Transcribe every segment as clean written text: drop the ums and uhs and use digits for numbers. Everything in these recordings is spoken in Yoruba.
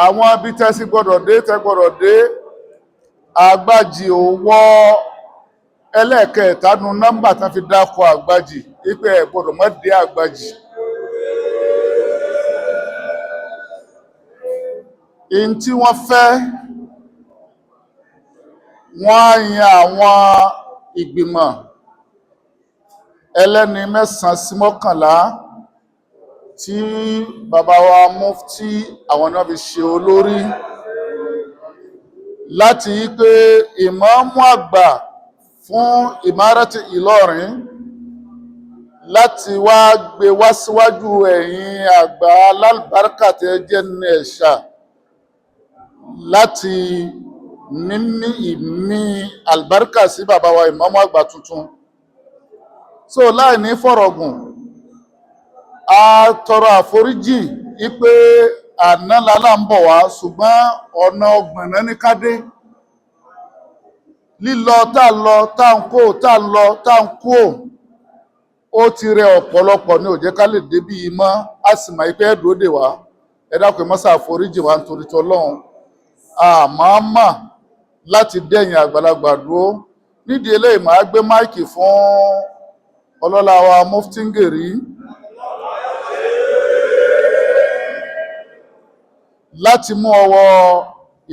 àwọn ibi tẹ́sí gbọ́dọ̀ dé tẹ́ gbọ́dọ̀ dé Àgbàjì ò wọ ẹlẹ́ẹ̀kẹtànú nọ́mbà tán fi dákọ Àgbàjì wípé ẹ gbọ́dọ̀ má dé Àgbàjì. in tí wọ́n fẹ́ wọ́n yan àwọn ìgbìmọ̀ ẹlẹ́ni 9 sí 11 tí bàbá wa mufti àwọn náà fi ṣe olórí láti yí pé ìmáàmù àgbà fún ìmárátì Ìlọrin láti wá gbé wá síwájú ẹ̀yin àgbà alálùbáríkà tẹ́ jẹ́ ní Ẹ̀ṣà láti mímí ìmí àlùbáríkà sí bàbá wa ìmáàmù àgbà tuntun. So láì ní fọ̀rọ̀gùn a tọrọ àforíjì wípé àná lálá ń bọ̀ wá ṣùgbọ́n ọ̀nà ọgbọ̀nà ní kádé lílọ tá lọ tá ń kó tá lọ tá ń kó ó ti rẹ ọ̀pọ̀lọpọ̀ ní ó jẹ́ ká lè débí mọ́ a sì máa ipẹ́ ẹ̀dọ́dẹ̀ wá ẹ dákun mọ́sà àforíjì wá nítorí tọ́lọ́run àmàmà láti dẹ́yìn àgbàlagbà dúró. Nídìí eléyìí máa gbé máìkì fún ọlọ́lá wa Mufti Ngeri láti mú ọwọ́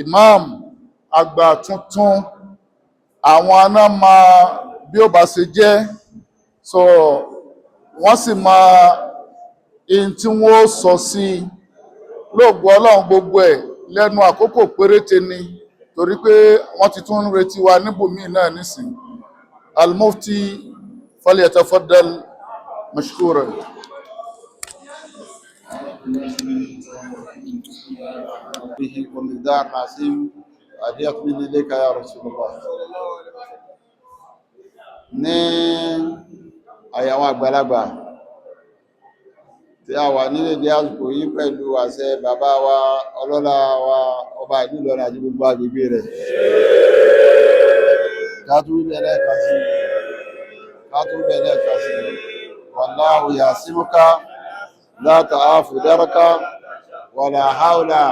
imam àgbà tuntun àwọn aná ma bí ó bá ṣe jẹ́ so wọ́n sì ma in tí wọ́n sọ sí lóògbé Ọlọ́run gbogbo ẹ̀ lẹ́nu àkókò péréte ni torí pé wọ́n ti tún retí wa níbòmí náà nísìn. Al-Mufti falyatafaddal mashkuran. به ومقدار عظيم أديت من إليك يا رسول الله. ní àyàwó àgbàlagbà tí a wà nílé dé àsìkò yìí pẹ̀lú àṣẹ bàbá wa ọlọ́lá wa ọba ìlú Ìlọrin àti gbogbo agbègbè rẹ̀ kátúbẹ̀lẹ̀ kàsí wallahu yasimuka la ta'afu daraka wala haula.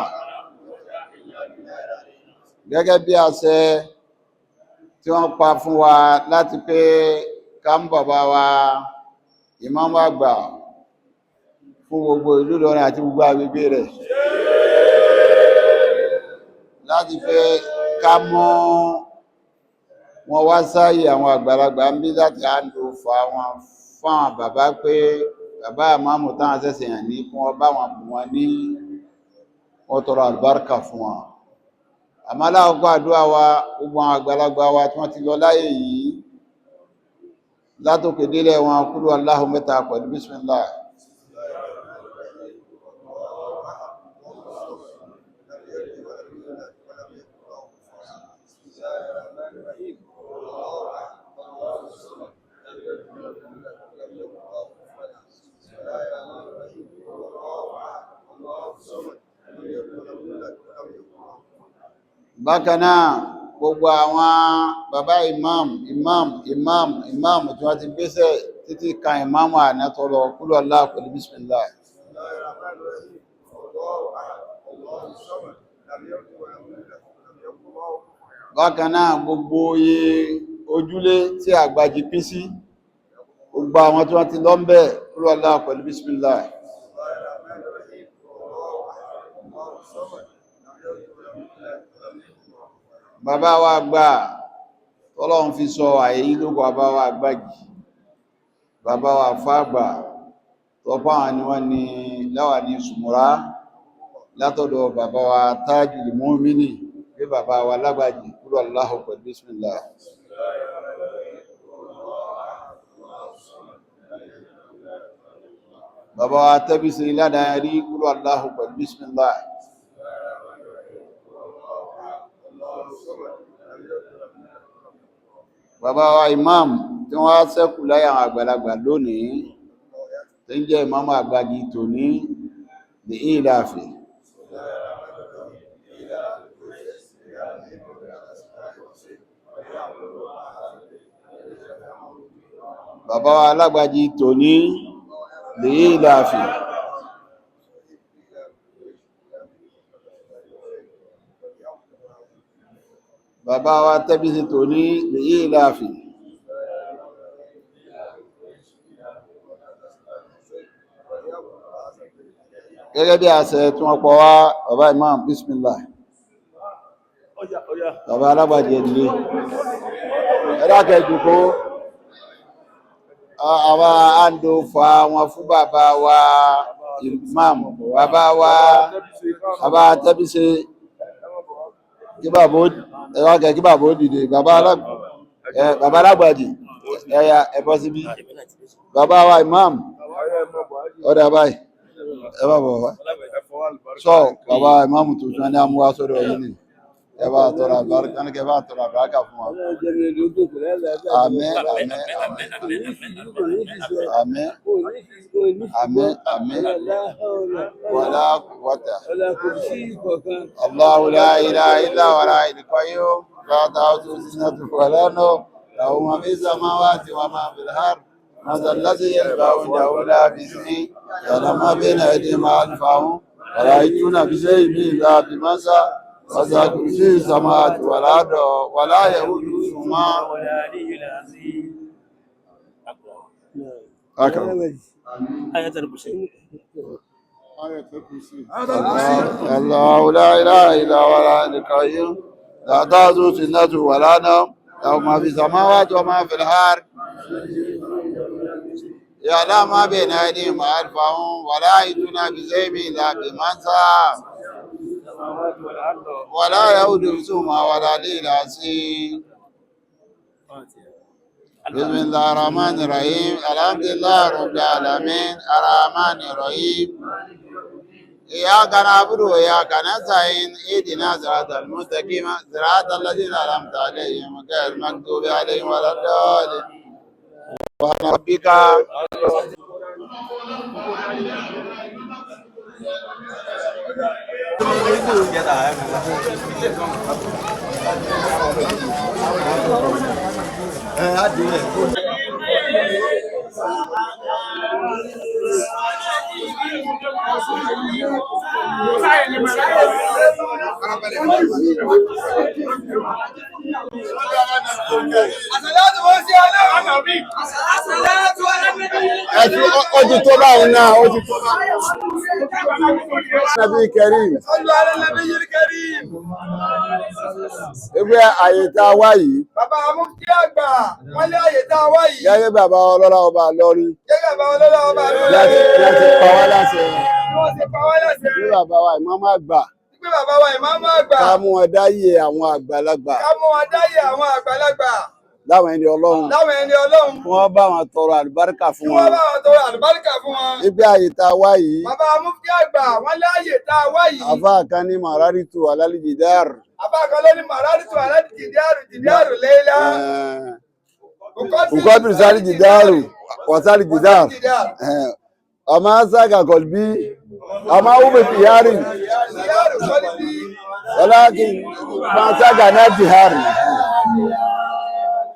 Gẹ́gẹ́ bí àṣẹ tí wọ́n pa fún wa láti pé ká ń bàbá wa ìmáàmù àgbà fún gbogbo ìlú Ìlọrin àti gbogbo agbègbè rẹ̀ láti pé ká mọ́ wọn wá sáyé àwọn àgbàlagbà ń bí láti àndò fà wọn fún àwọn bàbá pé bàbá ìmáàmù táwọn ṣẹ̀ṣẹ̀ yàn ní fún ọba wọn bù wọn ní wọ́n tọrọ àlùbáríkà fún wọn. Àmọ́ aláwọ̀gbọ́ àdúrà wa gbogbo àwọn àgbàlagbà wa tí wọ́n ti lọ láyé yìí látòkè délẹ̀ wọn kúrò Allahu mẹ́ta pẹ̀lú bísmìlá. Bákan náà gbogbo àwọn bàbá imam tí wọ́n ti gbéṣẹ́ títí kan imam ànátọ́lọ kúrò Allah pẹ̀lú bísmìlá. Bákan náà gbogbo iye ojúlé tí Àgbàjì pín sí gbogbo àwọn tí wọ́n ti lọ ń bẹ̀ kúrò Allah pẹ̀lú bísmìlá. Bàbá wa gbà tọ́lọ́run fi sọ àyè yìí lókò bàbá wa Àgbàjì bàbá wa fàgbà tọ́pọ̀ àwọn ni wọ́n ni láwà ní Sùmúrà látọ̀dọ̀ bàbá wa Tajul Mu'mini pé bàbá wa Lágbàjì kúrò Allahu pẹ̀lú bísmìlá. Bàbá wa Tẹ́bísí Ládàárí kúrò Allahu pẹ̀lú bísmìlá. Bàbá wa imam tí wọ́n ṣẹ́kù láyé àwọn àgbàlagbà lónìí tí ń jẹ́ ìmáàmù Àgbàjì tòní ní ìlàfẹ́. Bàbá wa Lágbàjì tòní ní ìlàfẹ́. bàbá wa Tẹ́bísí Tòní lèyí láàfin. Gẹ́gẹ́ bí àṣẹ tí wọ́n pọ̀ wá, bàbá imam bismillah. Bàbá alágbàjì ẹ̀dìlé. Ẹ̀dákẹ́ jùkó, àwọn àndò fa wọn fún bàbá wa imam, bàbá wa bàbá Tẹ́bísí, kí bàbá ó dìde, bàbá alágbàjì, ẹ̀yà ẹ̀bọ́ síbí. Bàbá wa imam, ọ̀dà báyìí. Ẹ bá bọ̀ wá. Sọ bàbá ìmáàmù tó tún ní amúwá sọ́dọ̀ yìí ni. Ẹ bá tọrọ àbáríkà ní kẹ bá tọrọ àbáríkà fún wa. Àmín, àmín, àmín. Àmín, àmín. Wala quwwata. Allahu la ilaha illa huwal hayyul qayyum. La ta'khudhuhu sinatun wa la nawm. Lahu ma fis samawati wa ma fil ardh. هذا الذي يشفع عنده إلا بإذنه يعلم ما بين أيديهم وما خلفهم ولا يأتون بشيء إلا بما شاء وسع كرسيه السماوات والأرض ولا يئوده حفظهما أكرم آية الكرسي الله لا إله إلا هو الحي القيوم لا تأخذه سنة ولا نوم له ما في السماوات وما في الأرض يعلم ما بين أيديهم وخلفهم ولا يأتون بشيء إلا بما شاء ولا يئوده حفظهما والعلي العظيم. بسم الله الرحمن الرحيم الحمد لله رب العالمين الرحمن الرحيم إياك نعبد وإياك نستعين اهدنا صراط المستقيم صراط الذين أنعمت عليهم غير المغضوب عليهم ولا الضالين سبحان ربك Ojú tó bá òun náà, ojú tó bá Nabi Karim. Ẹgbẹ́ àyè tá a wá yìí. Bàbá Mufti àgbà, wọ́n lé àyè tá a wá yìí. Gẹ́gẹ́ bàbá ọlọ́lá ọba lọ́rí. Gẹ́gẹ́ bàbá ọlọ́lá ọba lọ́rí. Láti pa wá láṣẹ. Wọ́n ti pa wá láṣẹ. Bí bàbá wa ìmáàmù àgbà. Bí bàbá wa ìmáàmù àgbà. Ká mú wọn dáyé àwọn àgbàlagbà. Ká mú wọn dáyé àwọn àgbàlagbà. Láwọn ẹni Ọlọ́run. Láwọn ẹni Ọlọ́run. Kí wọ́n bá wọn tọrọ àlùbáríkà fún wọn. Kí wọ́n bá wọn tọrọ àlùbáríkà fún wọn. Ibi àyè tá a wá yìí. Bàbá Mufti àgbà, wọ́n lé àyè tá a wá yìí. Àfá kan ní Màrárìtù Alálìjìdáàrù. Àfá kan ló ní Màrárìtù Alálìjìdáàrù Léylá. Ukọ́bìrì sáré jìdáàrù, wọ̀sáré jìdáàrù. Ọmọ sága kọ̀lbí, ọmọ wúmi fìyárì. Ọlákin máa sága náà jìhárì.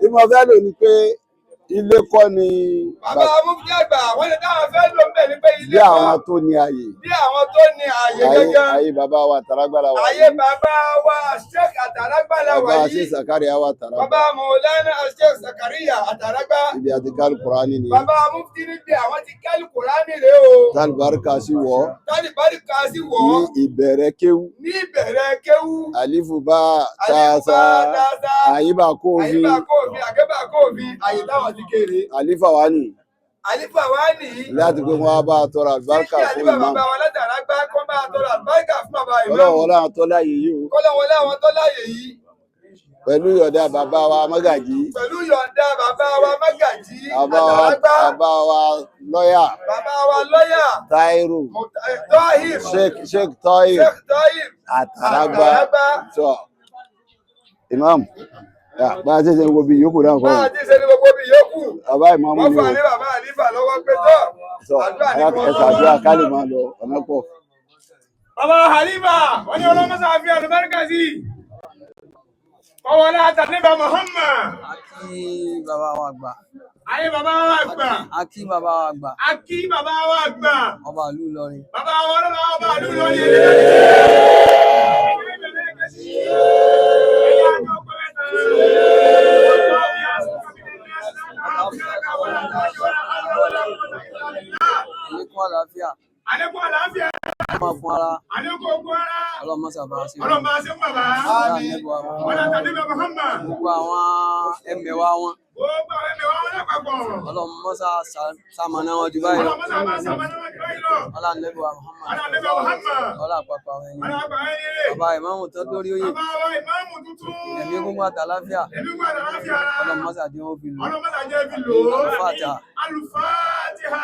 Ìmọ̀ fẹ́ lò ní pé ilé kọ́ ni. Bàbá Mufti àgbà, wọ́n lè dáhùn fẹ́ lò ń bẹ̀ ní pé ilé bí kọ́. àwọn tó ní ààyè. Bí àwọn tó ní ààyè gẹ́gẹ́. Ààyè bàbá wa Tàrágbàlà wà. Ààyè bàbá wa Sheikh Àtàrágbàlà wà Bàbá yìí. Sheikh Zakaria wa Tàrágbà. Bàbá Mọ̀lánà Sheikh Zakaria Àtàrágbà. Ibi àti kálù Kùránì ni. Bàbá Mufti níbi àwọn ti kálù Kùránì rèé o. Tálùbáríkà sí wọ́. Tálùbáríkà sí wọ́. Ní ìbẹ̀rẹ̀ kéwú. Ní ìbẹ̀rẹ̀ kéwú. Àlífù bá tààsà. Àyíbà kóòfin. Àyíbà kóòfin, àgẹ́bà kóòfin, àyè táwọn ti kéré. Àlífà wá nì. Àlífà wá nì. Láti pé wọ́n bá tọrọ àlùbáríkà fún Àlífà ìmáàmù. bàbá wọn Látàrágbà kọ́ máa tọrọ àlùbáríkà fún bàbá ìmáàmù. Ọlọ́wọ́ láwọn tó láyé yìí o. Kọ́lọ́wọlé àwọn tó láyè yìí. Pẹ̀lú ìyọ̀dá bàbá wa Mágàjí. Pẹ̀lú yọ̀ǹda bàbá wa Mágàjí Àtàrágbà. Bàbá wa lọ́yà. Bàbá wa lọ́yà. Táírù. Tọ́hìr. Sheikh Tọ́hìr. Sheikh Tọ́hìr. Àtàrágbà. Sọ. Imam. Bá a ti ṣe gbogbo ìyókù náà kọ́. Bá a ti ṣe ní gbogbo bí yókù. Bàbá ìmáàmù Wọ́n ni fà o. ní bàbá Àlífà lọ́wọ́ pé tọ́. Sọ. Àdúrà ní kò Ẹ̀sà àdúrà kálí máa lọ ọ̀nà pọ̀. Bàbá Àlífà, wọ́n ní ọlọ́mọ́sá fi àlùbáríkà sí. Kọ́wọ́lá àtàníbà Muhammad. Akí bàbá wa àgbà. Ayé bàbá wa àgbà. Akí bàbá wa àgbà. Akí bàbá wa àgbà. Ọba ìlú Ìlọrin. Bàbá wa ọlọ́lá ọba àdúrà ní àlékún ogun ara. ọlọ́run mọ́sà bá sí Ọlọ́run bá ṣe ń bàbá. Ọlọ́run tàbí bàbá Muhammad. gbogbo àwọn ẹmẹ̀wà wọn Gbogbo àwọn ẹ̀mí wa wọn lápapọ̀. ọlọ́run mọ́sà sàmọ̀nà wọn jù báyìí lọ Ọlọ́run mọ́sá bá sàmánà wọn jù báyìí lọ. ọlọ́run nẹ́bùwà Muhammad Ọlọ́run tàbí bàbá Muhammad. ọlọ́run àpapọ̀ àwọn ẹni Ọlọ́run àgbà ẹni rè. bàbá ìmáàmù tó dórí oyè Bàbá wa ìmáàmù tuntun. ẹ̀mí gúngbà tàlàfíà Ẹ̀mí gbà àlàáfíà ara. ọlọ́run mọ́sà dín ó fi lò Ọlọ́run mọ́sá jẹ́ fi lò ó. Al-Fatiha. Al-Fatiha.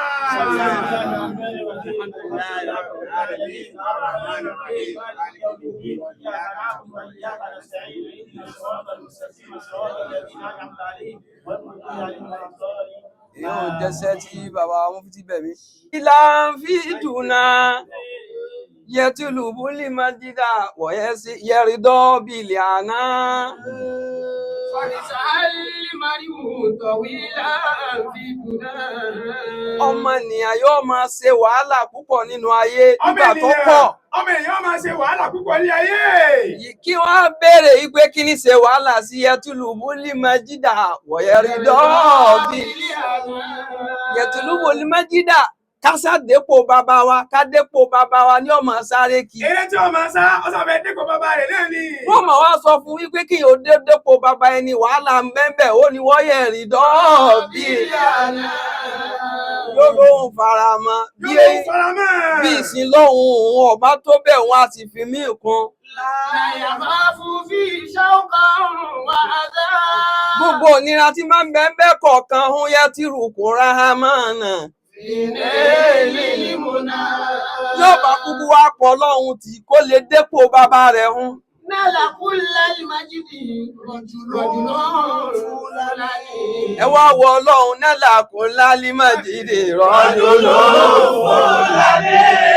yóò jẹ́sẹ́ tí bàbá mufti bẹ̀mí. ìlà ń fi dùnà yẹtùlù bùlì májídà wọ̀nyẹ́sí yẹrìndọ́ bìlì àná. ọmọ ènìyàn yóò máa ṣe wàhálà púpọ̀ nínú ayé nígbà tó pọ̀. Ọmọ ènìyàn máa ṣe wàhálà púpọ̀ ní ayé. Kí wọ́n béèrè wípé kí ni ṣe wàhálà sí yẹtùlù bùlì májídà wọ̀nyẹ́rìndọ́ bìlì àná. Yẹtùlù bùlì májídà kásá dépò bàbá wa ká dépò bàbá wa ní ọmọ sáré kí. Eré tí ọmọ sá ọsàn fẹ́ dépò bàbá rẹ̀ náà ni. wọ́n mọ̀ wá sọ fún wípé kí o dépò bàbá ẹni wàhálà ń bẹ́ẹ̀ ó ní wọ́n yẹ̀ rí dọ́ọ̀bì yóò lóhùn faramọ́ bí ìsìn lóhùn òun ọba tó bẹ̀ wọ́n á sì fi mí kún. gbogbo ìnira tí máa ń bẹ́ẹ̀ kọ̀ọ̀kan ń yẹ tí rúkú ráhámánà. yóò bá kúkú wá pọ̀ lọ́hùn tí kó lè dépò bàbá rẹ̀ hun. ẹ wá wọ ọlọ́run nálà kó lálí májídì rọ́jò lóòfò lálẹ́.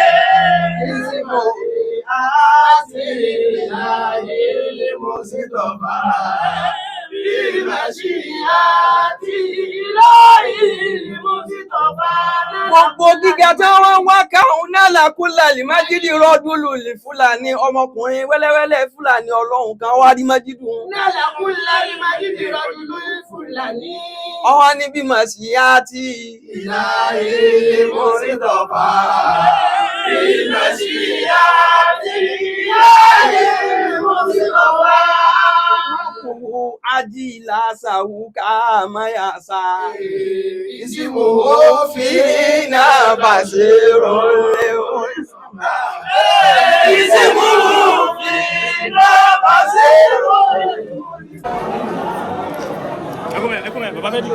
Gbogbo gíga tí wọ́n wá káhùn náà làkúlà lè májídì rọ́dúlù lè Fúlàní ọmọkùnrin wẹ́lẹ́wẹ́lẹ́ Fúlàní ọlọ́run kan wá rí májídù. Náà làkúlà lè májídì rọ́dúlù lè Fúlàní. Ọwọ́ ní bí màá sí yá tí. Ìlà èlé mo sì tọ̀pá. Ìlà sí yá tí. Ìlà èlé mo sì tọ̀pá. Ajila sahuka mayasa Isimu ofina basiro leo. Isimu ofina basiro. Ẹ kúnlẹ̀, bàbá fẹ́ dì.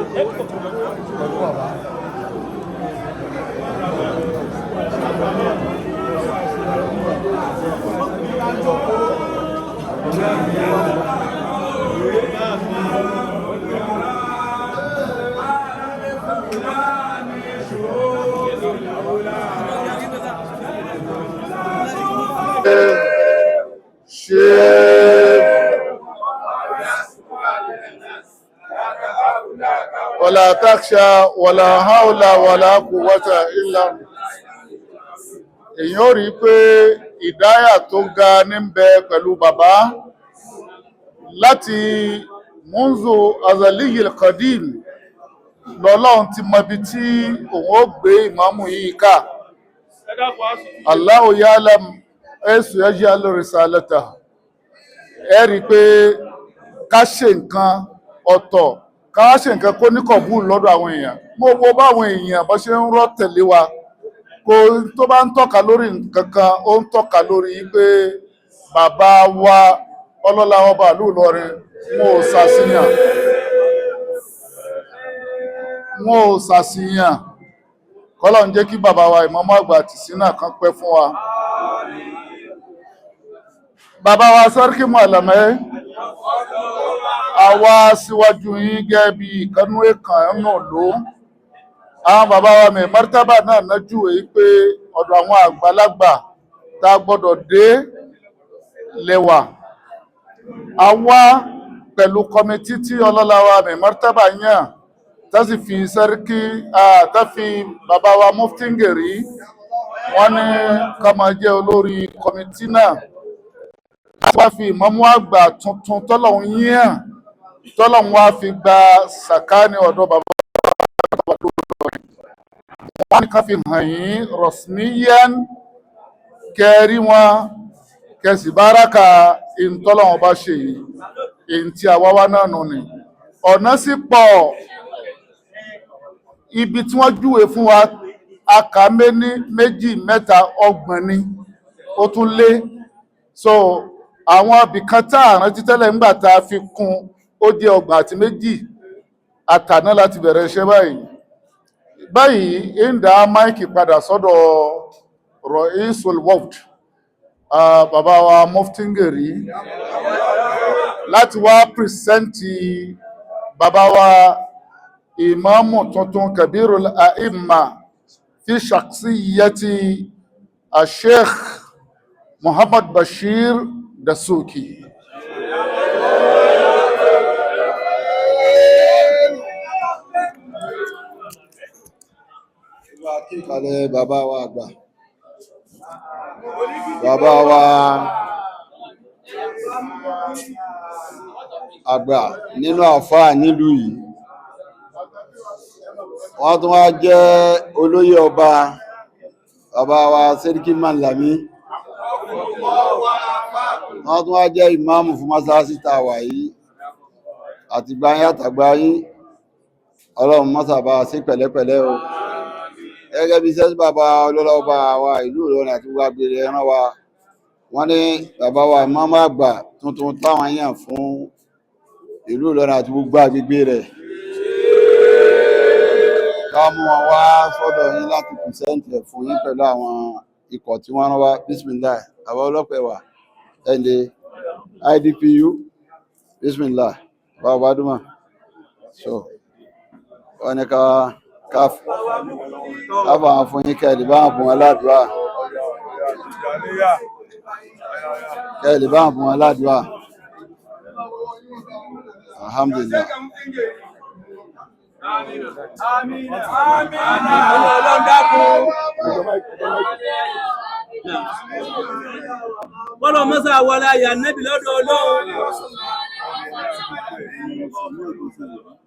ولا تخشى ولا حول ولا قوة إلا èyàn ò rí pé ìdáyà tó ga ní bẹ pẹ̀lú bàbá láti munzu azaliyil qadim lọ́lọ́run ti mọ ibi tí òun ó gbé ìmáàmù yìí ká. Allahu ya'lam ẹ̀sùn ẹ̀jẹ̀ alórísàlẹ́ta ẹ rí pé ká ṣe nǹkan ọ̀tọ̀ ká ṣe nǹkan kó ní kọ̀bú lọ́dọ̀ àwọn èèyàn. Mo wo báwọn èèyàn bó ṣe ń rọ́ tẹ̀lé wa kò tó bá ń tọ́ka lórí nǹkan kan ó ń tọ́ka lórí pé bàbá wa ọlọ́lá ọba ìlú Ìlọrin wọn ò ṣàṣìyàn kọ́lọ̀ ń jẹ́ kí bàbá wa ìmáàmù àgbà Tìsínà kan pẹ́ fún wa. Bàbá wa Sàrkí Màlámé àwa síwájú yín gẹ́gẹ́ bí ìkanú èkàn náà ló àwọn bàbá wa mi mọ́tàbà náà nájú èyí pé ọ̀dọ̀ àwọn àgbàlagbà tá a gbọ́dọ̀ dé lẹ́wà àwa pẹ̀lú kọmitì tí ọlọ́lá wa mi mọ́tàbà yàn tá sì fi Sàrkí tá fi bàbá wa Mufti Ngeri wọ́n ní ká máa jẹ́ olórí kọmitì náà wá fi ìmáàmù àgbà tuntun tọ́lọ́hun yàn tọ́lọ́hun wá fi gba sàkáání ọ̀dọ̀ bàbá wọ́n ní ká fi hàn yín rọ̀sníyàn kẹrí wọn kẹsì báràkà ìntọ́lọ́wọ́n bá ṣe yìí èyí tí àwáwá náà nù ní ọ̀nà sì pọ̀ ibi tí wọ́n júwe fún wa aka méjì mẹ́ta ọgbọ̀n ni ó tún lé so àwọn abìkan tá àrántí tẹ́lẹ̀ ńgbà tá a fi kún ó jẹ́ ọgbọ̀n àti méjì àtàná láti bẹ̀rẹ̀ iṣẹ́ báyìí ń dá máìkì padà sọ́dọ̀ Ra'isul Wafd bàbá wa Muftingeri láti wá pìrìsẹ́ǹtì bàbá wa ìmáàmù tuntun Kabirul A'imma fi shakhsiyyati Sheikh Muhammad Bashir Dasuki. Kalẹ̀ bàbá wa àgbà, bàbá wa àgbà nínú àfáà nílùú yìí, wọ́n tún wá jẹ́ olóyè ọba, bàbá wa Sẹ́ríkí Màlámí, wọ́n tún wá jẹ́ ìmáàmù fún mọ́sálásí tá a wà yìí àti gbáyé àtàgbáyé. Ọlọ́run mọ́sàbá sí pẹ̀lẹ́pẹ̀lẹ́ o. Gẹ́gẹ́ bí sẹ́sí bàbá ọlọ́lá ọba wa ìlú Ìlọrin àti gbogbo agbèrè ẹran wa, wọ́n ní bàbá wa ìmáàmù àgbà tuntun táwọn yàn fún ìlú Ìlọrin àti gbogbo agbègbè rẹ̀, ká mú wọn wá sọ́dọ̀ yín láti pìrìsẹ́ǹtì ẹ̀ fún yín pẹ̀lú àwọn ikọ̀ tí wọ́n rán wá. Bismillah, àwọn ọlọ́pẹ̀ wà ẹ̀ndẹ̀ IDPU, Bismillah, bàbá Dúmà. So wọ́n ní ká fà fún yín kẹ́ẹ̀lì bá fún aládùá, kẹ́ẹ̀lì bá fún aládùá. Alhamdulillah. Bọ́lọ̀ mọ́sá wọlá yà nẹ́bì lọ́dọ̀ Ọlọ́run.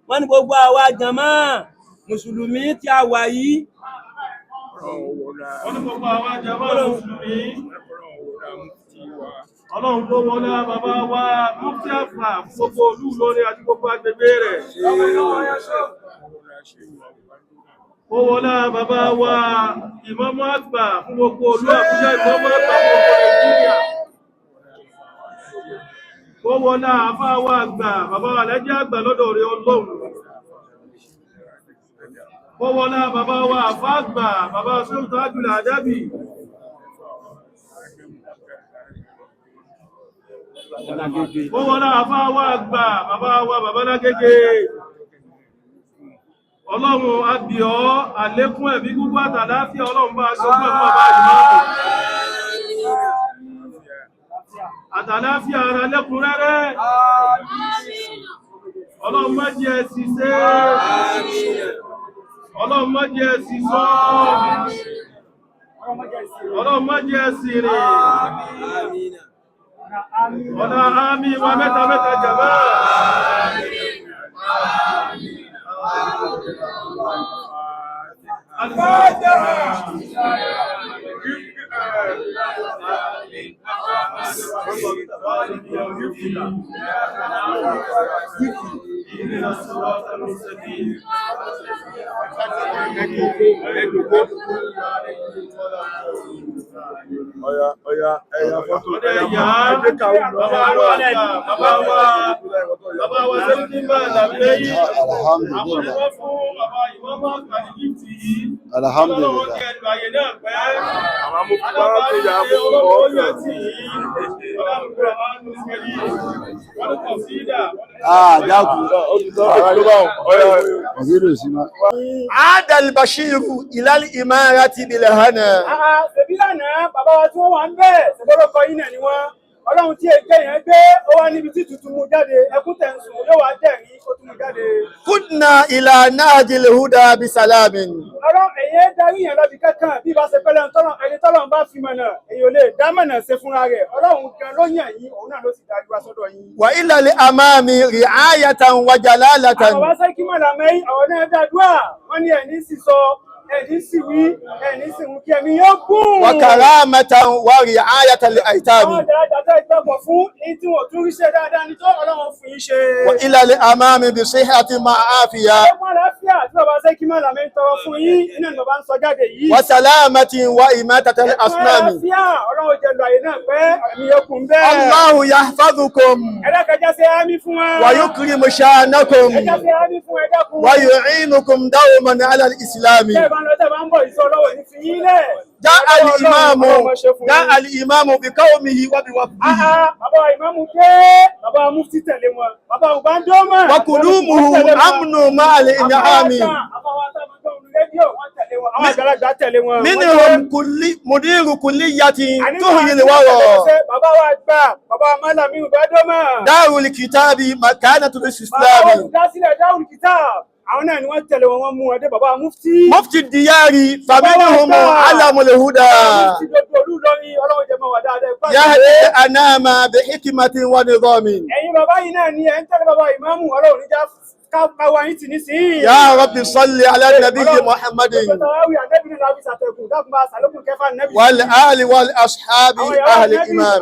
Wọ́n ní gbogbo àwa jàmá Mùsùlùmí tí a wà yìí. Wọ́n ní gbogbo àwa jàmá Mùsùlùmí. Ọlọ́run tó wọlé bàbá wa Mufti àgbà gbogbo olú Ìlọrin àti gbogbo agbègbè rẹ̀. Ó wọlé bàbá wa ìmáàmù àgbà fún gbogbo olú Àbújá, ìmáàmù àgbà fún gbogbo Nàìjíríà. Ó wọlé àfáà wa àgbà, bàbá wa Alhaji àgbà lọ́dọ̀ rẹ̀ Ọlọ́run. Ó wọlé bàbá wa àfáà àgbà, bàbá Sheikh Tajul Adabi. Ó wọlé àfáà wa àgbà, bàbá wa Babalágége. Ọlọ́run a bì ọ́ àlékún ẹ̀mí gígùn àtàláfíà, Ọlọ́run bá aṣọ fún ẹ̀fọ́ bá ìmáàmù. Àtàláfíà ara lẹ́kùn rẹ́rẹ́. Ọlọ́run má jẹ́ ẹ̀sì ṣe. Ọlọ́run má jẹ́ ẹ̀sì sọ. Ọlọ́run má jẹ́ ẹ̀sì rìn. Ọ̀nà àmì wa mẹ́ta mẹ́ta jàmá. Ọya fọ́tò bàbá wa Sẹ́ríkí Màlámí. Alhamdulillah. عاد البشير إلى الإمارة بالهنا. Bàbá wa tí wọ́n wà ń bẹ̀ ṣẹ̀bọ́lọ́kọ yìí náà ni wọ́n. Ọlọ́run tí èké yẹn gbé ó wá níbi tí tuntun mú jáde, ẹkún tẹ̀sùn yóò wá jẹ̀rí ó tún mú jáde. كنا إلى نهج الهدى بسلام. Ọlọ́run èyí darí yẹn lọ́bi kankan bí bá ṣe pẹ́lẹ́ ẹni tọ́lọ́run bá fi mọ̀nà èyí ò lè dá mọ̀nà ṣe fúnra rẹ̀. Ọlọ́run gan ló yàn yín, òun náà ló sì darí wa sọ́dọ̀ yín. وإلى الأمام رعاية وجلالة. Àwọn Sẹ́ríkí Màlámí àwọn náà dàdúrà, wọ́n ní ẹ̀ní sísọ ẹni sì wí ẹni sì mú kí ẹ̀mí yóò gùn. وكرامة ورعاية àwọn الأيتام àjàlájà tẹ́ ìgbàgbọ́ fún èyí tí wọ́n tún rí ṣe dáadáa ní tó Ọlọ́run fún yín ṣe. وإلى الأمام بصحة مع عافية ọlọ́pàá àlàáfíà tí bàbá sẹ́kí máa làmẹ́ ń tọrọ fún yín iná ni bàbá ń sọ jáde yìí. وسلامة وإماتة الأصنام. àlàáfíà Ọlọ́run jẹ́ lọ àyè náà pé ẹ̀mí yóò kún bẹ́ẹ̀. الله يحفظكم ẹ̀dákẹ́já ṣe ámì fún wa. ويكرم شأنكم ẹ̀já ṣe ámì fún ẹ̀dákun. ويعينكم دوما على الإسلام. tẹ́ ẹ bá ń lọ tẹ́ ẹ bá ń bọ̀ ìṣọ́ Ọlọ́run ní fi yín lẹ̀. جاء الإمام بقومه وبوفده bàbá ìmáàmù dé bàbá mufti tẹ̀lé wọn bàbá ògbándọ́mà. وقدومه أمن مع الإنعام. منهم مدير كلية تحيي الورى. bàbá wa gbà bàbá málàmí ògbándọ́mà. دار الكتاب مكانة bàbá الإسلام. olùdásílẹ̀ dáhùn kìtà àwọn náà ni wọ́n tẹ̀lé wọn wọ́n mú wọn dé bàbá mufti. مفتي الديار فمنهم علم الهدى. mufti gbogbo olú lọ́rin Ọlọ́run jẹ́ mọ́ wà dáadáa. يهدي الأنام بحكمة ونظام. ẹ̀yin bàbá yìí náà ni ẹ̀ ń tẹ̀lé bàbá ìmáàmù Ọlọ́run níjà káwa yín tì ní sí. يا رب صل على النبي محمد والآل والأصحاب أهل الإمام.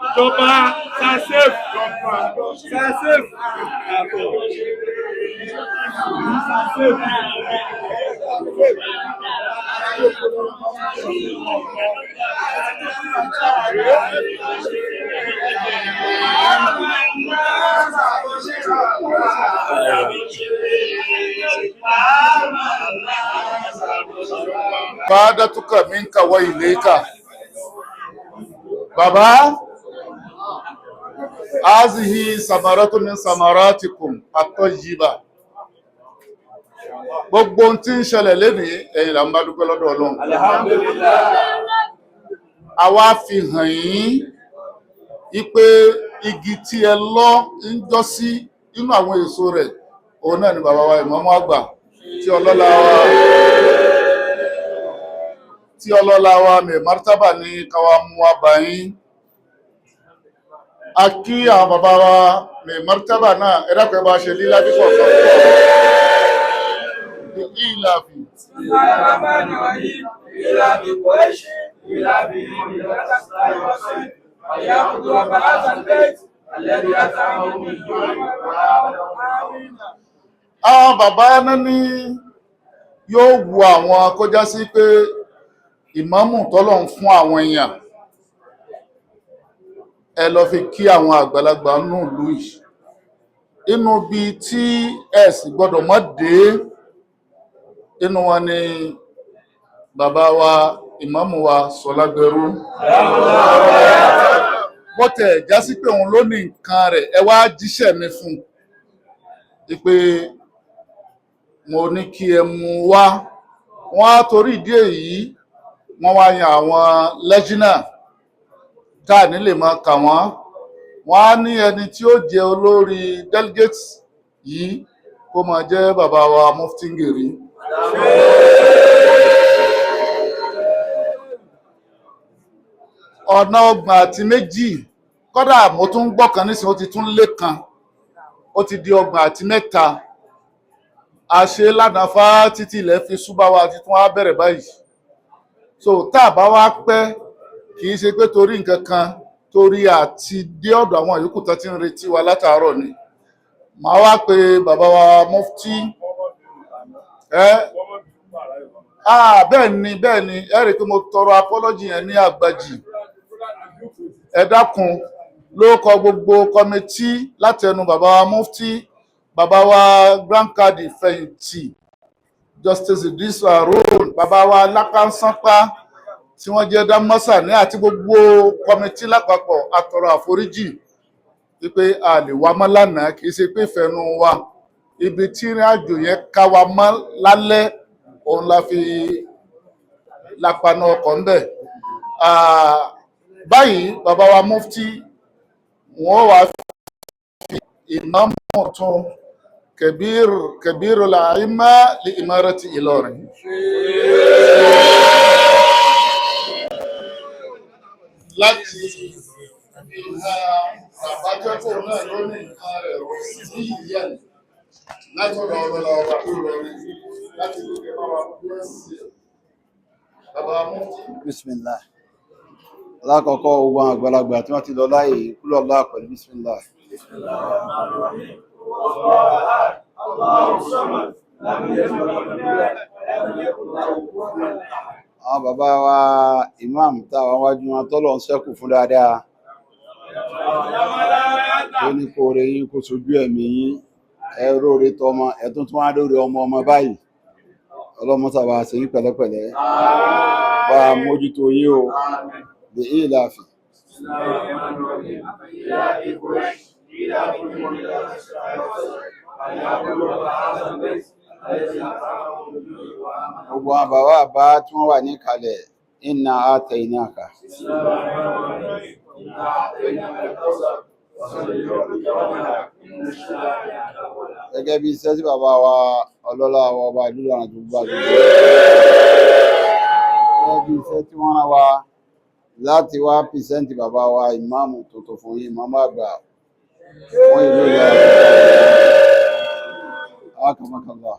Ìjọba SASEF. SASEF. Ba'datuka minka wa ilayka. Bàbá, azihi samaratu min samaratikum at-tayyiba. Gbogbo ohun tí ń ṣẹlẹ̀ lénìí ẹ̀yin là ń bá dúpẹ́ lọ́dọ̀ Ọlọ́run. Alhamdulillah. Àwa fi hàn yín wípé igi tí ẹ lọ́ ń jọ́ sí inú àwọn èso rẹ̀ òun náà ni bàbá wa ìmáàmù àgbà tí ọlọ́lá wa mi martaba ní káwa mú wa bá yín. A kí àwọn bàbá wa mi martaba náà ẹ dákun ẹ bá ṣe lílá bí kọ̀ọ̀kan ìlàbí. Àwọn bàbá náà ní yóò wu àwọn kó já sí pé ìmáàmù tọ́lọ́run fún àwọn èèyàn ẹ lọ fi kí àwọn àgbàlagbà nù lú yìí inú bí tí ẹ sì gbọdọ̀ mọ́ dé inú wọn ni bàbá wa ìmáàmù wa Sọlágbẹrú bọ́tẹ̀ já sí pé òun ló ní nǹkan rẹ̀ ẹ wá jíṣẹ́ mi fún pé mo ní kí ẹ mú wá wọ́n á torí ìdí èyí wọ́n wá yan àwọn lẹ́jìnà tá à ní lè máa kà wọ́n. Wọ́n á ní ẹni tí ó jẹ́ olórí delegates yìí kó máa jẹ́ bàbá wa Mufti Ngiri. Ọ̀nà 32 kódà mo tún gbọ́ kan nísìnyí ó ti tún lé kan, ó ti di 33. Àṣe ládàáfá títí ilẹ̀ fi ṣúbá wa ti tún á bẹ̀rẹ̀ báyìí. So tá a bá wá pẹ́ kì í ṣe pé torí nǹkan kan, torí àti dé ọ̀dọ̀ àwọn yòókù tó ti ń retí wa látàárọ̀ ni. Màá wá pe bàbá wa Mufti. Bẹ́ẹ̀ ni ẹ rí i pé mo tọrọ apology yẹn ní àgbàjì. Ẹ dákun ló kọ gbogbo kọmitì látẹnu bàbá wa Mufti, bàbá wa Grand Kadi fẹ̀yìntì Justice Idris Harun, bàbá wa Lákànṣánpá tí wọ́n jẹ́ dámọ́sà ní àti gbogbo kọmitì lápapọ̀ àtọrọ àforíjì wípé a lè wá mọ́ lánàá, kì í ṣe pé ìfẹ́nu wa, ibi tí ìrìn àjò yẹn ká wa mọ́ lálẹ́ òun la fi lápáná ọkọ̀ ń bẹ̀. Báyìí bàbá wa Mufti wọ́n wá fi ìmáàmù tún Kabirul A'imma li Imarati Ìlọrin. Láti àbájọ́pọ̀ náà ló ní nǹkan rẹ̀ rọ̀ sí ìyá látọ̀dọ̀ ọ̀rọ̀ ọba tó rọrin láti lókè bàbá bíẹ́sì bàbá Mufti. Bismillah. Lákọ̀ọ́kọ́ ogun àgbàlagbà tí wọ́n ti lọ láyé kúlọ̀ láà pẹ̀lú Bismillah. Àwọn bàbá wa imam táwọn wájú wọn tọ́lọ̀ ń ṣẹ́kù fún dáadáa. Tó ní kó rẹ̀ yín kó sojú ẹ̀mí yín, ẹ̀rọ rẹ̀ tọmọ, ẹ̀tún tún wá lórí ọmọ báyìí. Ọlọ́mọ sábà ṣe yín pẹ̀lẹ́pẹ̀lẹ́. Bá a mójútó yín o. بإيلاف gbogbo àwọn bàbá àbá tí wọ́n wà ní kalẹ̀ inna atainaka gẹ́gẹ́ bí iṣẹ́ tí bàbá wa ọlọ́lá wa ọba ìlú lọ́nà tó gbà gẹ́gẹ́ bí iṣẹ́ tí wọ́n rán wa láti wá pìsẹ́ntì bàbá wa ìmáàmù tuntun fún yín ìmáàmù àgbà fún ìlú ìlú akọ̀mọ̀kànlá.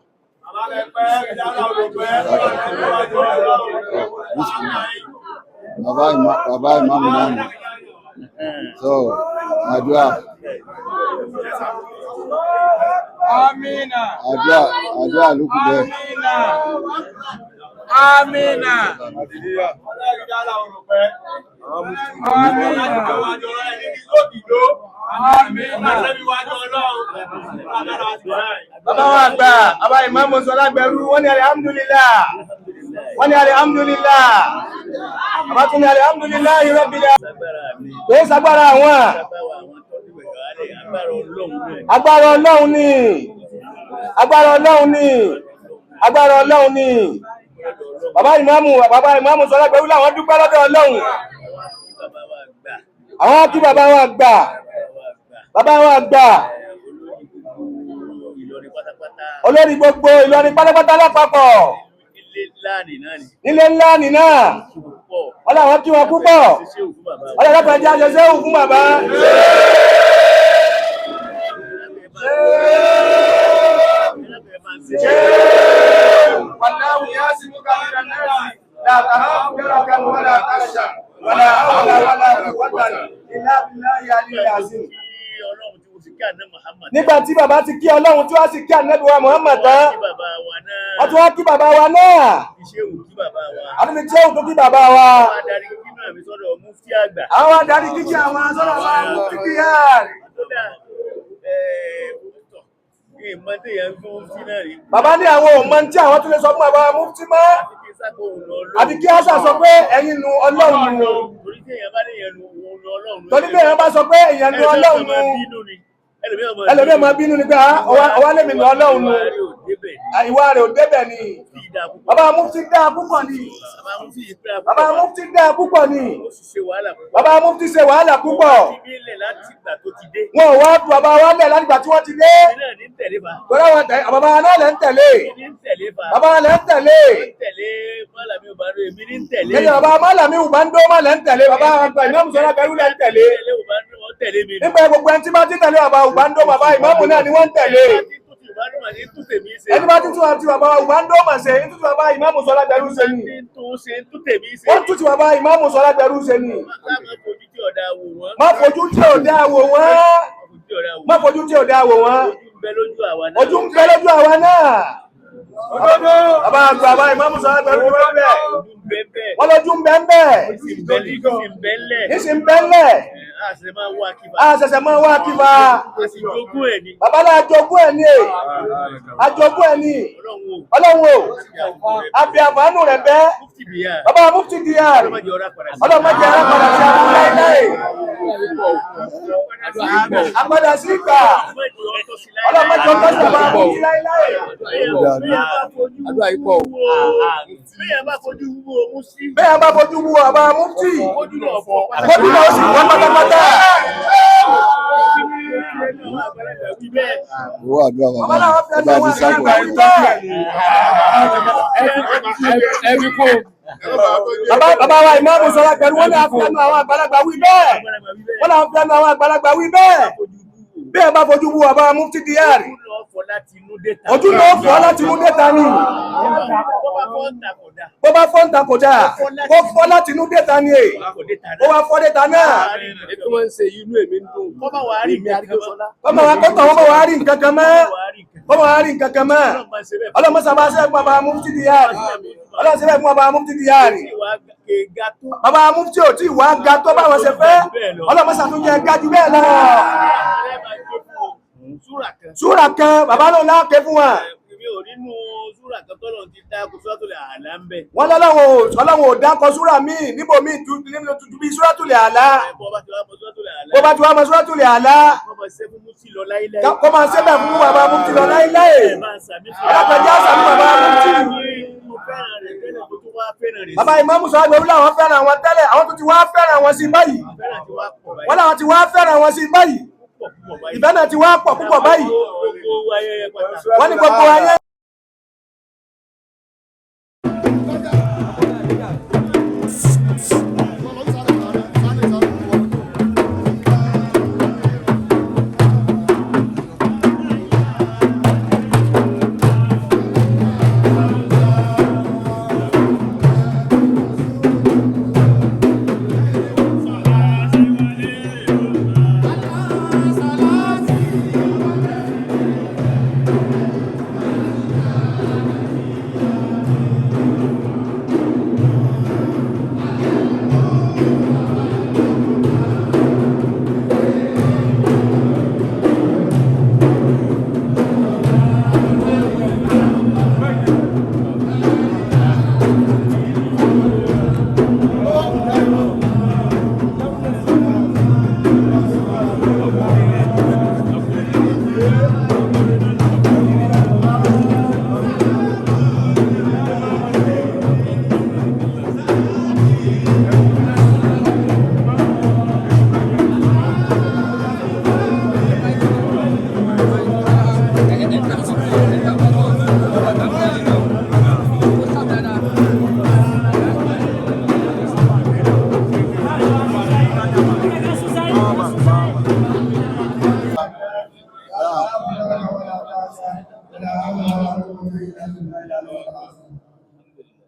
Bàbá ìmáàmù náà nù. So, àdúrà. Àdúrà ló kù bẹ́ẹ̀. Amina. Bàbá wa àgbà, bàbá ìmáàmù Sọlágbẹ̀rú, wọ́n ní alhamdulillah. Wọ́n ní alhamdulillah. Bàbá tún ní alhamdulillah rabbil alamin. Kò é sagbára àwọn. Agbára Ọlọ́run ni. Agbára Ọlọ́run ni. Agbára Ọlọ́run ni. Bàbá ìmáàmù Sọlágbẹ̀rú làwọn dúpẹ́ lọ́dọ̀ Ọlọ́run. Àwọn kí bàbá wa gbà. Bàbá wa gbà. Olórí gbogbo Ìlọrin pátápátá lápapọ̀. Nílé ńlá nìna. Wọ́n làwọn kí wọn púpọ̀. Wọ́n lè lọ́pàá jẹ́ àjọṣẹ́ òun fún bàbá. والله يحسبك من الناس لا تخاف دركا ولا تخشى ولا حول ولا قوة إلا بالله العلي العظيم. Nígbà tí bàbá ti kí Ọlọ́run tí wá sì kí Ànábì wa Muhammad tán, wọ́n tún wá kí bàbá wa náà. Àdúgbò tí ó tó kí bàbá wa. Àwọn adarí kíkí àwọn sọ́dọ̀ wa Mufti Kyari. Bàbá ní àwọn òmọ tí àwọn tún lè sọ fún bàbá Mufti mọ́. Àti kí Ásà sọ pé ẹ̀yin nu Ọlọ́run nu. Torí bí èèyàn bá sọ pé èèyàn nu Ọlọ́run nu. Ẹlòmíì máa bínú ni pé ọwá lèmi nu Ọlọ́run nu. Ìwà rẹ̀ ò débẹ̀ ni. bàbá mufti dáa púpọ̀ ni bàbá mufti dáa púpọ̀ ni bàbá mufti ṣe wàhálà púpọ̀ wọn ò wá tu bàbá wa lẹ̀ láti gbà tí wọ́n ti dé torí àwọn bàbá náà lẹ́ ń tẹ̀lé bàbá lẹ́ ń tẹ̀lé lẹ́yìn bàbá mọ́làmí ùbándó má lẹ́ ń tẹ̀lé bàbá àgbà ìmáàmù Sọlá Bẹ̀rù lẹ́ ń tẹ̀lé nígbà gbogbo ẹni tí bá ti tẹ̀lé bàbá ùbándó bàbá ìmáàmù náà ni wọ́n ń tẹ̀lé ẹni bá títún àti bàbá ùbándó mà ṣe ń tútù bàbá ìmáàmù Sọlá Bẹ̀rù ṣe ni wọ́n tútù bàbá ìmáàmù Sọlá Bẹ̀rù ṣe ni má fojú tí ò dá wò wọ́n má fojú tí ò dá wò wọ́n ojú ń bẹ lójú àwa náà bàbá àgbà bàbá ìmáàmù Sọlá Bẹ̀rù wọ́n lójú ń bẹ ń bẹ nísìn bẹ́ńlẹ̀ àṣẹ̀ṣẹ̀ máa wá kíba bàbá náà àjogún ẹ̀ ní àjogún ẹ̀ ní ọlọ́run o àbí àbánú rẹ̀ bẹ́ bàbá mufti dr ọlọ́mọdé arápadà sí àbúrò láìláì àpadà sí ìgbà ọlọ́mọdé ọkọ̀ sí àbúrò mufti láìláì bẹ́ẹ̀ bá fojú wú àbá mufti fojú náà ó sì wọ́n pátápátá. Owó àdúrà bàbá fi sáàbọ̀. Bàbá wa ìmáàmù Sọlá Bẹ̀rù wọ́n ní àfẹ́nu àwọn àgbàlagbà wí bẹ́ẹ̀. Wọ́n ní àfẹ́nu àwọn àgbàlagbà wí bẹ́ẹ̀. Bẹ́ẹ̀ bá fojú wú àbá mufti dr. Ojú ló fọ́ láti inú déta ni. Bó bá fọ́ ń ta kò dáa. Ó fọ́ láti inú déta ni. Ó wá fọ́ déta náà. Ètò wọn ń ṣe inú èmi ń dùn. Kọ́mọ wa kọ́tọ̀ wọn bá wà á rí nǹkan kan mọ́. Kọ́mọ wa á rí nǹkan kan mọ́. Ọlọ́mọ sábà ṣe fún bàbá mufti dr. Ọlọ́mọ ṣe fún bàbá mufti dr. Bàbá mufti ò tí wà ga tó báwọn ṣe fẹ́. Ọlọ́mọ ṣàtúnjẹ ga jù bẹ́ẹ̀ lọ. Súrà kan bàbá náà láàké fún wa. Wọ́n lọ́lọ́wọ́ ò dákọ̀ súrà míì níbò míì tuntun bí Súratul Àlá. Bó bá ti wá mọ Súratul Àlá kọ́ máa ṣẹ́bẹ̀ fún bàbá mufti lọ láíláì. Alápẹjá sàmú bàbá mufti. Bàbá ìmáàmù Sọlá Bẹ̀rù làwọn fẹ́ràn wọn tẹ́lẹ̀, àwọn tó ti wá fẹ́ràn wọn sí báyìí. Wọ́n làwọn ti wá fẹ́ràn wọn sí báyìí. Ìfẹ́ náà ti wá pọ̀ púpọ̀ báyìí. Wọ́n ní gbogbo ayé.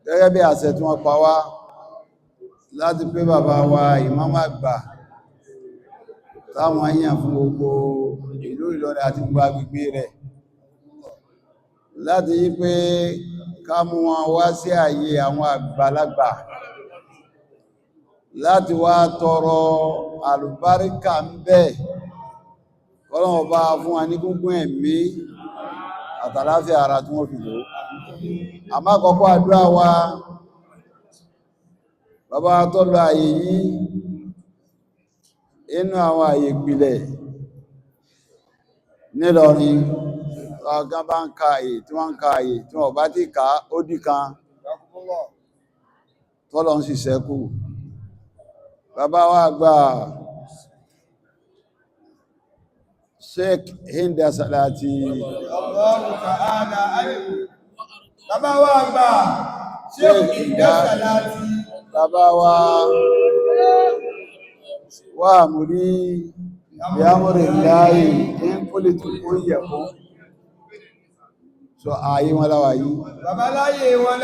Gẹ́gẹ́ bí àṣẹ tí wọ́n pa wá láti pé bàbá wa ìmáàmù àgbà táwọn yàn fún gbogbo ìlú Ìlọrin àti gbogbo agbègbè rẹ̀ láti yí pé ká mú wọn wá sí ààyè àwọn àgbàlagbà láti wá tọrọ àlùbáríkà ń bẹ kọ́lọ́wọ́ bá fún wa ní gúngún ẹ̀mí àtàláfíà ara tí wọ́n fi lò. Àmọ́ àkọ́kọ́ àdúrà wa bàbá tó lọ ààyè yìí inú àwọn ààyè ìpìlẹ̀ nílọrin ọ̀gán bá ń ka àyè tí wọ́n ń ka àyè tí wọ́n bá ti kà ó dì kan tọ́lọ̀ ń sì ṣẹ́kù. Bàbá wa àgbà Sheikh Hinda Salati Bàbá wa àgbà Sheikh Hinda Salati. Bàbá wa àmúrí ìyámúrí láàyè ní pólítì fún ìyẹ̀kún. So ààyè wọn láwà yìí. Bàbá láyé wọn